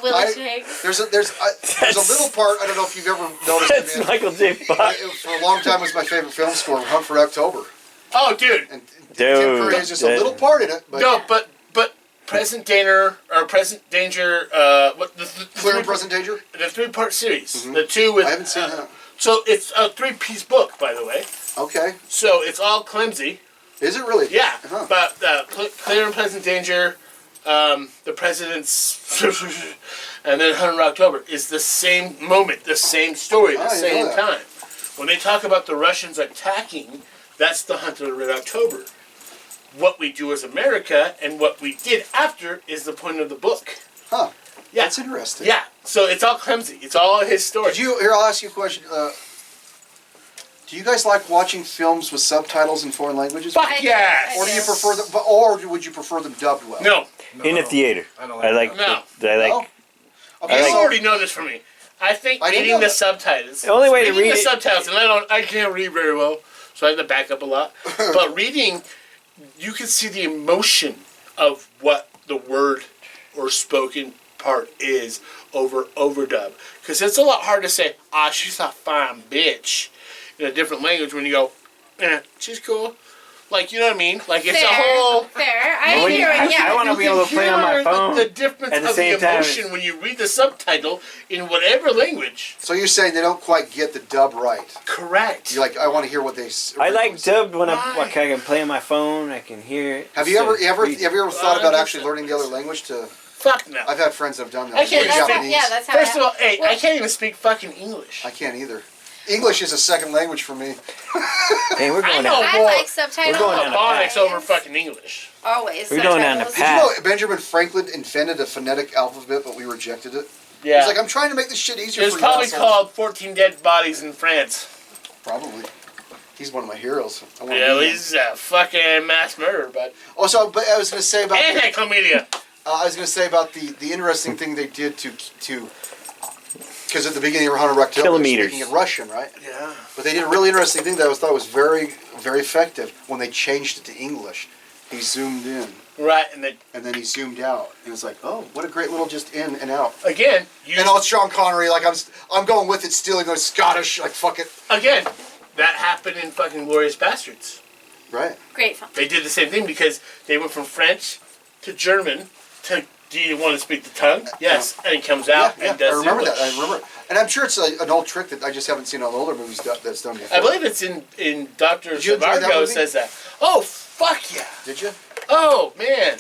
Speaker 3: Willie Shakes.
Speaker 5: There's a little part, I don't know if you've ever noticed
Speaker 6: That's
Speaker 5: it, man.
Speaker 6: Michael J. Fox.
Speaker 5: For a long time was my favorite film score, Hunt for October.
Speaker 2: Oh, dude.
Speaker 5: And Tim Curry has just a little part in it. But
Speaker 2: No, but Present Danger what the
Speaker 5: Clear and Present Danger?
Speaker 2: the 3-part series. The two with
Speaker 5: I haven't seen that.
Speaker 2: So it's a 3-piece book, by the way.
Speaker 5: Okay.
Speaker 2: So it's all clumsy.
Speaker 5: Is it really?
Speaker 2: Yeah.
Speaker 5: Uh-huh.
Speaker 2: But Clear and Present Danger, the President's, and then 100 October is the same moment, the same story, the
Speaker 5: I didn't
Speaker 2: same
Speaker 5: know that.
Speaker 2: time. When they talk about the Russians attacking, that's the 100 October. What we do as America and what we did after is the point of the book.
Speaker 5: Huh.
Speaker 2: Yeah.
Speaker 5: That's interesting.
Speaker 2: Yeah. So it's all clumsy. It's all his story.
Speaker 5: I'll ask you a question. Do you guys like watching films with subtitles in foreign languages?
Speaker 2: Fuck
Speaker 3: I-
Speaker 2: yes.
Speaker 5: Or do you prefer them, or would you prefer them dubbed well?
Speaker 2: No.
Speaker 6: In a theater.
Speaker 1: I don't
Speaker 6: I
Speaker 1: like
Speaker 6: like.
Speaker 2: No.
Speaker 6: I like.
Speaker 5: No? Okay,
Speaker 2: You
Speaker 5: so-
Speaker 2: already know this from me. I think
Speaker 5: I didn't
Speaker 2: reading
Speaker 5: know
Speaker 2: the
Speaker 5: that.
Speaker 2: subtitles.
Speaker 6: The only way to
Speaker 2: reading
Speaker 6: read
Speaker 2: the
Speaker 6: it-
Speaker 2: subtitles, and I can't read very well, so I have to back up a lot. But reading, you can see the emotion of what the word or spoken part is over overdub, because it's a lot hard to say, she's a fine bitch, in a different language when you go, she's cool. Like, you know what I mean? Like, it's
Speaker 3: Fair.
Speaker 2: a whole...
Speaker 3: Fair. I
Speaker 6: Well,
Speaker 3: hear it. Yeah.
Speaker 6: I want to be able to play on my
Speaker 2: hear
Speaker 6: phone.
Speaker 2: The difference
Speaker 6: at the
Speaker 2: of the
Speaker 6: same time.
Speaker 2: emotion when you read the subtitle in whatever language.
Speaker 5: So you're saying they don't quite get the dub right?
Speaker 2: Correct.
Speaker 5: You're like, I want to hear what they.
Speaker 6: I like dubbed when
Speaker 2: Why?
Speaker 6: I can play on my phone. I can hear it.
Speaker 5: Have you ever
Speaker 6: read.
Speaker 5: thought about actually learning the other language to?
Speaker 2: Fuck no.
Speaker 5: I've had friends that have done that.
Speaker 2: I can't
Speaker 5: Learn
Speaker 2: even-
Speaker 5: Japanese.
Speaker 3: Yeah, that's how
Speaker 2: First
Speaker 3: I
Speaker 2: of all, hey,
Speaker 3: Well-
Speaker 2: I can't even speak fucking English.
Speaker 5: I can't either. English is a second language for me.
Speaker 6: Hey, we're
Speaker 2: I
Speaker 6: going
Speaker 2: know.
Speaker 6: down.
Speaker 3: I like subtitles.
Speaker 6: We're going down a
Speaker 2: Phonics
Speaker 6: path.
Speaker 2: over fucking English.
Speaker 3: Always.
Speaker 6: We're going down a
Speaker 3: subtitles.
Speaker 5: Did you
Speaker 6: path.
Speaker 5: know Benjamin Franklin invented a phonetic alphabet, but we rejected it?
Speaker 2: Yeah.
Speaker 5: He's like, I'm trying to make this shit easier
Speaker 2: It was
Speaker 5: for you.
Speaker 2: probably
Speaker 5: assholes."
Speaker 2: called 14 Dead Bodies in France.
Speaker 5: Probably. He's one of my heroes. I wanna
Speaker 2: Yeah,
Speaker 5: be him.
Speaker 2: he's a fucking mass murderer, but...
Speaker 5: Also, but I was going to say about
Speaker 2: Anti-chlamydia.
Speaker 5: the interesting thing they did to because at the beginning of 100 October, they were
Speaker 6: Kilometers.
Speaker 5: speaking in Russian, right?
Speaker 2: Yeah.
Speaker 5: But they did a really interesting thing that I thought was very, very effective when they changed it to English. He zoomed in,
Speaker 2: Right, and then,
Speaker 5: and then he zoomed out. And it was like, oh, what a great little just in and out.
Speaker 2: again, you...
Speaker 5: And all Sean Connery, like I'm going with it still, even though it's Scottish, like fuck it,
Speaker 2: Again, that happened in fucking Glorious Bastards.
Speaker 5: right?
Speaker 3: Great film.
Speaker 2: They did the same thing because they went from French to German to... Do you want to speak the tongue? Yes. And he comes out and
Speaker 5: I
Speaker 2: does
Speaker 5: remember
Speaker 2: English.
Speaker 5: that. I remember, and I'm sure it's an old trick that I just haven't seen on older movies that's done before.
Speaker 2: I believe it's in Dr.
Speaker 5: Did you enjoy that
Speaker 2: Zhivago
Speaker 5: movie?
Speaker 2: says that. Oh, fuck yeah.
Speaker 5: Did you?
Speaker 2: Oh, man.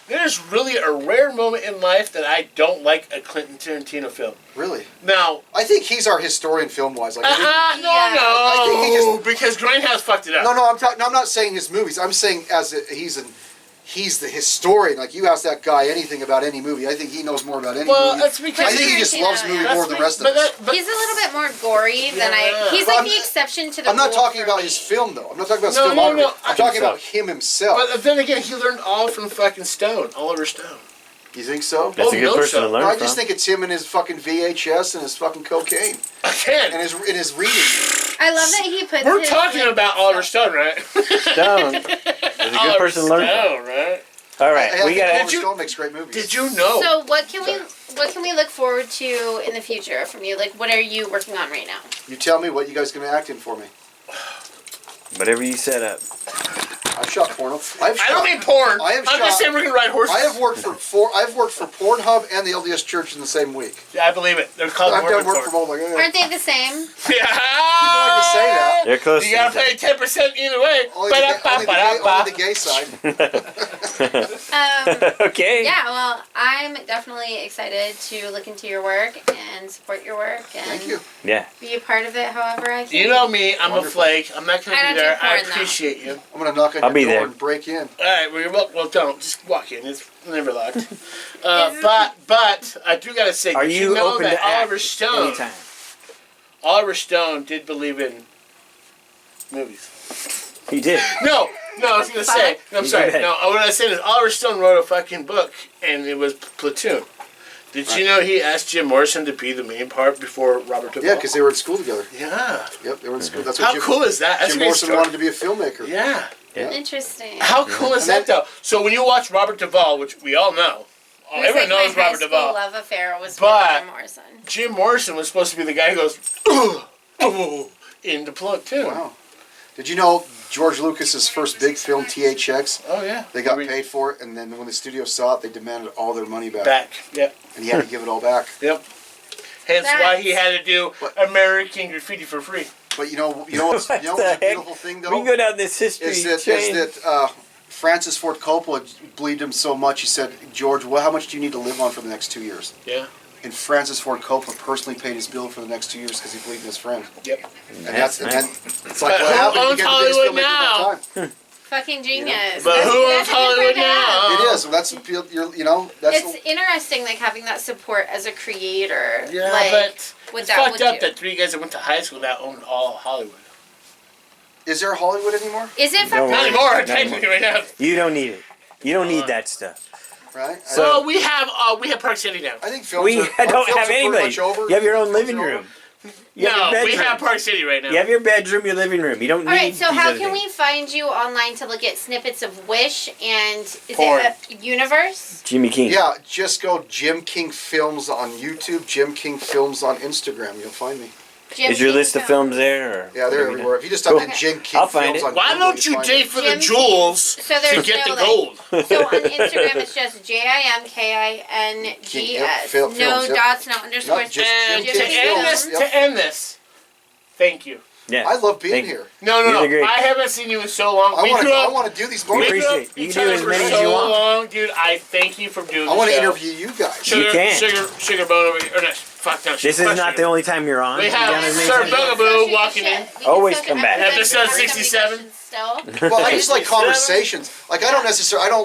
Speaker 2: There's really a rare moment in life that I don't like a Quentin Tarantino film.
Speaker 5: Really?
Speaker 2: Now,
Speaker 5: I think he's our historian film-wise. Like,
Speaker 2: no,
Speaker 3: Yeah.
Speaker 5: I think he just-
Speaker 2: because Grindhouse fucked it up.
Speaker 5: no, I'm not saying his movies. I'm saying he's the historian. Like, you ask that guy anything about any movie, I think he knows more about any
Speaker 2: Well,
Speaker 5: movie.
Speaker 2: that's because
Speaker 5: I think he just loves
Speaker 3: Tarantino,
Speaker 5: movie
Speaker 3: yeah.
Speaker 5: more than the rest of
Speaker 2: but
Speaker 5: us.
Speaker 2: but
Speaker 3: He's a little bit more gory than
Speaker 2: Yeah.
Speaker 3: He's
Speaker 5: But
Speaker 3: like
Speaker 5: I'm-
Speaker 3: the exception to the
Speaker 5: I'm not
Speaker 3: rule
Speaker 5: talking
Speaker 3: for
Speaker 5: about
Speaker 3: me.
Speaker 5: his film, though. I'm not talking about his
Speaker 2: No, no,
Speaker 5: filmography.
Speaker 2: no,
Speaker 5: I'm talking about him himself.
Speaker 2: but then again, he learned all from fucking Stone, Oliver Stone.
Speaker 5: You think so?
Speaker 6: That's
Speaker 2: Oh,
Speaker 6: a good
Speaker 2: no,
Speaker 6: person to
Speaker 2: so-
Speaker 6: learn
Speaker 5: No, I
Speaker 6: from.
Speaker 5: just think it's him and his fucking VHS and his fucking cocaine
Speaker 2: Again,
Speaker 5: and his reading.
Speaker 3: I love that he puts
Speaker 2: we're
Speaker 3: his,
Speaker 2: talking
Speaker 3: like,
Speaker 2: about Oliver Stone, right?
Speaker 6: Stone. That's a good
Speaker 2: Oliver
Speaker 6: person to learn from.
Speaker 2: Stone, right?
Speaker 6: All
Speaker 5: I
Speaker 6: right, we
Speaker 5: think
Speaker 6: got
Speaker 5: Oliver
Speaker 2: Did you-
Speaker 5: Stone makes great movies.
Speaker 2: Did you know?
Speaker 3: So what can we look forward to in the future from you? Like, what are you working on right now?
Speaker 5: You tell me what you guys gonna act in for me.
Speaker 6: whatever you set up.
Speaker 5: I've shot porno.
Speaker 2: I don't mean porn.
Speaker 5: I have
Speaker 2: I'm just
Speaker 5: shot-
Speaker 2: saying we're gonna ride horses.
Speaker 5: I have worked for Pornhub and the LDS Church in the same week.
Speaker 2: Yeah, I believe it. They're called
Speaker 5: I've done
Speaker 2: Mormon
Speaker 5: work from
Speaker 2: porn.
Speaker 5: home. Like,
Speaker 3: Aren't they the same?
Speaker 2: Yeah.
Speaker 5: People like to say that.
Speaker 6: They're close.
Speaker 2: You gotta
Speaker 6: to
Speaker 2: pay 10% either way.
Speaker 5: Only the gay side.
Speaker 6: Okay.
Speaker 3: Yeah, well, I'm definitely excited to look into your work and support your work and
Speaker 5: Thank you.
Speaker 6: Yeah.
Speaker 3: be a part of it however I can.
Speaker 2: You know me, I'm
Speaker 5: Wonderful.
Speaker 2: a flake. I'm not gonna
Speaker 3: I
Speaker 2: be
Speaker 3: don't do
Speaker 2: there. I
Speaker 3: porn, though.
Speaker 2: appreciate you.
Speaker 5: I'm gonna knock on
Speaker 6: I'll
Speaker 5: your
Speaker 6: be
Speaker 5: door
Speaker 6: there.
Speaker 5: and break in.
Speaker 2: Alright, well, don't. Just walk in. It's never locked. But I do gotta say,
Speaker 6: Are
Speaker 2: did
Speaker 6: you
Speaker 2: know
Speaker 6: open
Speaker 2: that
Speaker 6: to act
Speaker 2: Oliver Stone,
Speaker 6: anytime?
Speaker 2: Oliver Stone did believe in movies.
Speaker 6: He did.
Speaker 2: No, I was gonna say. No, I'm
Speaker 6: You
Speaker 2: sorry.
Speaker 6: go ahead.
Speaker 2: No, what I was saying is Oliver Stone wrote a fucking book, and it was Platoon. Did you know he asked Jim Morrison to be the main part before Robert took
Speaker 5: Yeah,
Speaker 2: off?
Speaker 5: because they were in school together.
Speaker 2: Yeah.
Speaker 5: Yep, they were in school. That's what
Speaker 2: How
Speaker 5: Jim,
Speaker 2: cool is that? That's
Speaker 5: Jim
Speaker 2: a great
Speaker 5: Morrison
Speaker 2: story.
Speaker 5: wanted to be a filmmaker.
Speaker 2: Yeah.
Speaker 3: Interesting.
Speaker 2: How cool is that though? So when you watch Robert Duvall, which we all know,
Speaker 3: It was
Speaker 2: everyone
Speaker 3: like
Speaker 2: knows
Speaker 3: my high
Speaker 2: Robert
Speaker 3: school
Speaker 2: Duvall.
Speaker 3: love affair was
Speaker 2: But-
Speaker 3: with Jim Morrison.
Speaker 2: Jim Morrison was supposed to be the guy who goes "Ugh, in the plug too.
Speaker 5: Wow. Did you know George Lucas's first big film, THX?
Speaker 2: Oh yeah.
Speaker 5: They got paid for it, and then when the studio saw it, they demanded all their money back.
Speaker 2: Back. Yep.
Speaker 5: And he had to give it all back.
Speaker 2: Yep. Hence why he had to do American Graffiti for free.
Speaker 5: But you know what's the
Speaker 6: heck?
Speaker 5: beautiful thing though?
Speaker 6: We can go down this history chain.
Speaker 5: Is that Francis Ford Coppola believed him so much. He said, "George, well, how much do you need to live on for the next 2 years?"
Speaker 2: Yeah.
Speaker 5: And Francis Ford Coppola personally paid his bill for the next 2 years because he believed in his friend.
Speaker 2: Yep.
Speaker 5: And that's and
Speaker 6: nice.
Speaker 5: then it's like
Speaker 2: But
Speaker 5: what
Speaker 2: who
Speaker 5: happened?
Speaker 2: owns
Speaker 5: You get the
Speaker 2: Hollywood
Speaker 5: biggest filmmaker of all time.
Speaker 3: Fucking genius.
Speaker 2: But who owns
Speaker 3: That's a good
Speaker 2: Hollywood
Speaker 3: for him.
Speaker 2: now?
Speaker 5: It is. Well, that's that's
Speaker 3: It's interesting, like having that support as a creator.
Speaker 2: Yeah,
Speaker 3: like,
Speaker 2: but
Speaker 3: what
Speaker 2: it's
Speaker 3: that
Speaker 2: fucked
Speaker 3: would
Speaker 2: up
Speaker 3: do.
Speaker 2: that 3 guys that went to high school now own all of Hollywood.
Speaker 5: Is there Hollywood anymore?
Speaker 3: Is it
Speaker 6: Don't
Speaker 3: fucking?
Speaker 2: Not
Speaker 6: worry.
Speaker 2: anymore,
Speaker 6: Not
Speaker 2: technically, right now.
Speaker 6: You don't need it. You don't need that stuff.
Speaker 5: Right.
Speaker 6: So-
Speaker 2: we have Park City now.
Speaker 5: I think films
Speaker 6: We
Speaker 5: are,
Speaker 6: don't
Speaker 5: films
Speaker 6: have
Speaker 5: are pretty
Speaker 6: anybody.
Speaker 5: much over.
Speaker 6: You have your own
Speaker 5: Films
Speaker 6: living
Speaker 5: are
Speaker 6: room. You have
Speaker 2: No,
Speaker 6: your
Speaker 2: we
Speaker 6: bedroom.
Speaker 2: have Park City right now.
Speaker 6: You have your bedroom, your living room. You don't need
Speaker 3: All right, so
Speaker 6: these
Speaker 3: how
Speaker 6: other
Speaker 3: can
Speaker 6: things.
Speaker 3: we find you online to look at snippets of Wish and is
Speaker 2: Porn.
Speaker 3: it a Universe?
Speaker 6: Jimmy King.
Speaker 5: Yeah, just go Jim King Films on YouTube, Jim King Films on Instagram. You'll find me.
Speaker 3: Jim
Speaker 6: Is your
Speaker 3: King
Speaker 6: list of films there? Or
Speaker 5: Yeah, they're
Speaker 6: what have you
Speaker 5: everywhere. If you just
Speaker 6: Cool.
Speaker 5: type in Jim King
Speaker 6: I'll find
Speaker 5: Films
Speaker 6: it.
Speaker 5: on
Speaker 2: Why
Speaker 5: Google,
Speaker 2: don't you
Speaker 5: find
Speaker 2: date
Speaker 5: it.
Speaker 2: for the
Speaker 3: Jim
Speaker 2: jewels
Speaker 3: So
Speaker 2: to
Speaker 3: there's
Speaker 2: get
Speaker 3: no,
Speaker 2: the gold?
Speaker 3: So on Instagram it's just JIMKINGS.
Speaker 5: Films,
Speaker 3: No
Speaker 5: yep.
Speaker 3: dots, no underscores.
Speaker 5: Nope, just
Speaker 2: And
Speaker 5: Jim
Speaker 2: to
Speaker 5: King
Speaker 2: end
Speaker 5: Films.
Speaker 2: this,
Speaker 5: Yep.
Speaker 2: to end this, thank you.
Speaker 6: Yeah.
Speaker 5: I love being
Speaker 6: Thank you.
Speaker 5: here.
Speaker 2: No,
Speaker 6: You're
Speaker 2: no,
Speaker 6: great.
Speaker 2: I haven't seen you in so long.
Speaker 5: I
Speaker 2: We
Speaker 5: want
Speaker 2: grew
Speaker 5: to.
Speaker 2: up.
Speaker 5: I want to do these
Speaker 2: We
Speaker 5: movies.
Speaker 2: grew up
Speaker 6: Appreciate it. You
Speaker 2: each
Speaker 6: can do
Speaker 2: other
Speaker 6: as
Speaker 2: for
Speaker 6: many as
Speaker 2: so
Speaker 6: you want.
Speaker 2: long, dude. I thank you for doing.
Speaker 5: I want
Speaker 2: the
Speaker 5: to
Speaker 2: show.
Speaker 5: interview you guys.
Speaker 6: You
Speaker 2: Sugar,
Speaker 6: can.
Speaker 2: Sugar Bone over here. Or no, fuck no.
Speaker 6: This is not the only time you're on.
Speaker 2: We
Speaker 6: You
Speaker 2: have
Speaker 6: got as many
Speaker 2: Sir
Speaker 6: times-
Speaker 2: Bugaboo walking in.
Speaker 6: Always come back.
Speaker 2: Episode 67.
Speaker 3: Still.
Speaker 5: Well, I just like conversations. Like I don't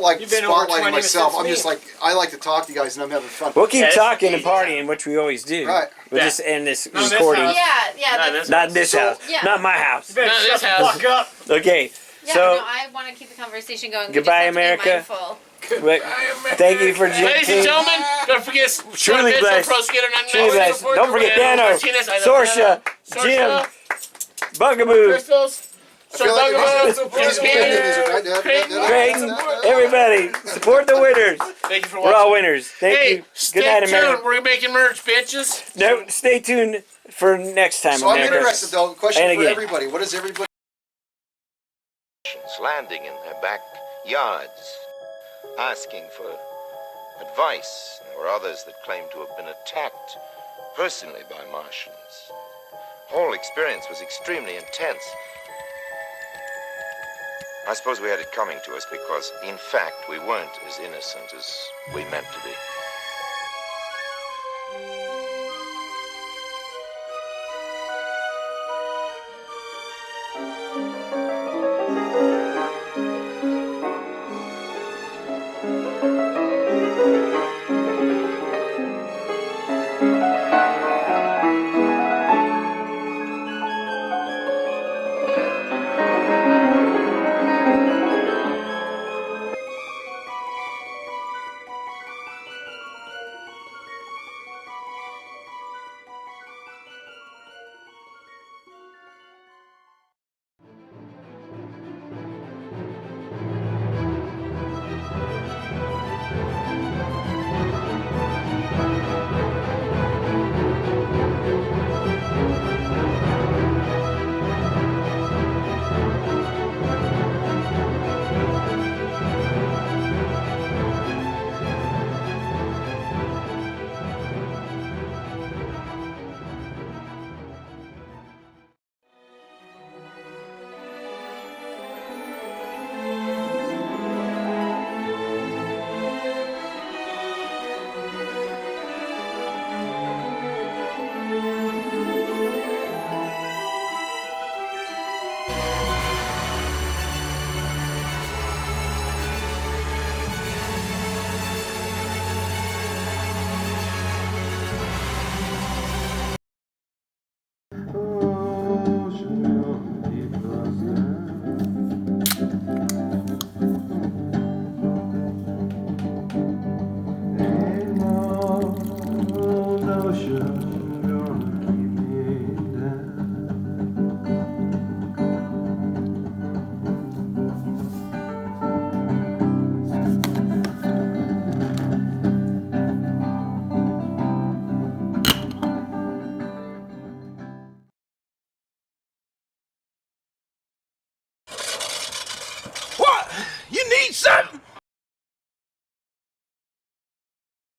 Speaker 5: like
Speaker 4: You've been over 20
Speaker 5: spotlighting myself.
Speaker 4: since
Speaker 5: I'm just
Speaker 4: me.
Speaker 5: like I like to talk to you guys and I'm having fun.
Speaker 6: We'll keep
Speaker 2: Yes.
Speaker 6: talking and partying, which we always do.
Speaker 5: Right.
Speaker 6: We'll
Speaker 2: Yeah.
Speaker 6: just end this
Speaker 2: No, this
Speaker 6: recording.
Speaker 2: house.
Speaker 3: Yeah.
Speaker 2: No,
Speaker 3: That's,
Speaker 6: Not in this
Speaker 5: So-
Speaker 6: house.
Speaker 3: Yeah.
Speaker 6: Not my house.
Speaker 2: No, this
Speaker 8: Shut
Speaker 2: house.
Speaker 8: the fuck up.
Speaker 6: Okay.
Speaker 3: yeah,
Speaker 6: So,
Speaker 3: no, I want to keep the conversation going. We
Speaker 6: Goodbye,
Speaker 3: just have to be
Speaker 6: America.
Speaker 3: mindful.
Speaker 6: thank you for Jim
Speaker 2: Ladies and
Speaker 6: King.
Speaker 2: gentlemen, don't forget
Speaker 6: Truly
Speaker 2: Mitchell,
Speaker 6: blessed.
Speaker 2: Pro Skater, and
Speaker 6: Truly blessed. Don't forget Dano,
Speaker 2: Martinez, I love
Speaker 6: Sorsha,
Speaker 2: Dano.
Speaker 6: Jim, Bugaboo,
Speaker 2: Crystals,
Speaker 5: I
Speaker 2: Sir
Speaker 5: feel like
Speaker 2: Bugaboo,
Speaker 5: these
Speaker 2: Jim
Speaker 5: are
Speaker 2: Peter.
Speaker 6: Creighton, everybody. Support the winners.
Speaker 2: Thank you for
Speaker 6: We're all
Speaker 2: watching.
Speaker 6: winners. Thank
Speaker 2: Hey,
Speaker 6: you.
Speaker 2: stay
Speaker 6: Good night,
Speaker 2: tuned.
Speaker 6: America.
Speaker 2: We're making merch, bitches.
Speaker 6: No, stay tuned for next time,
Speaker 5: So I'm
Speaker 6: America.
Speaker 5: interested though. Question
Speaker 6: And
Speaker 5: for
Speaker 6: again.
Speaker 5: everybody: what is everybody?
Speaker 9: Landing in their backyards, asking for advice. There were others that claimed to have been attacked personally by Martians. The whole experience was extremely intense. I suppose we had it coming to us because, in fact, we weren't as innocent as we meant to be.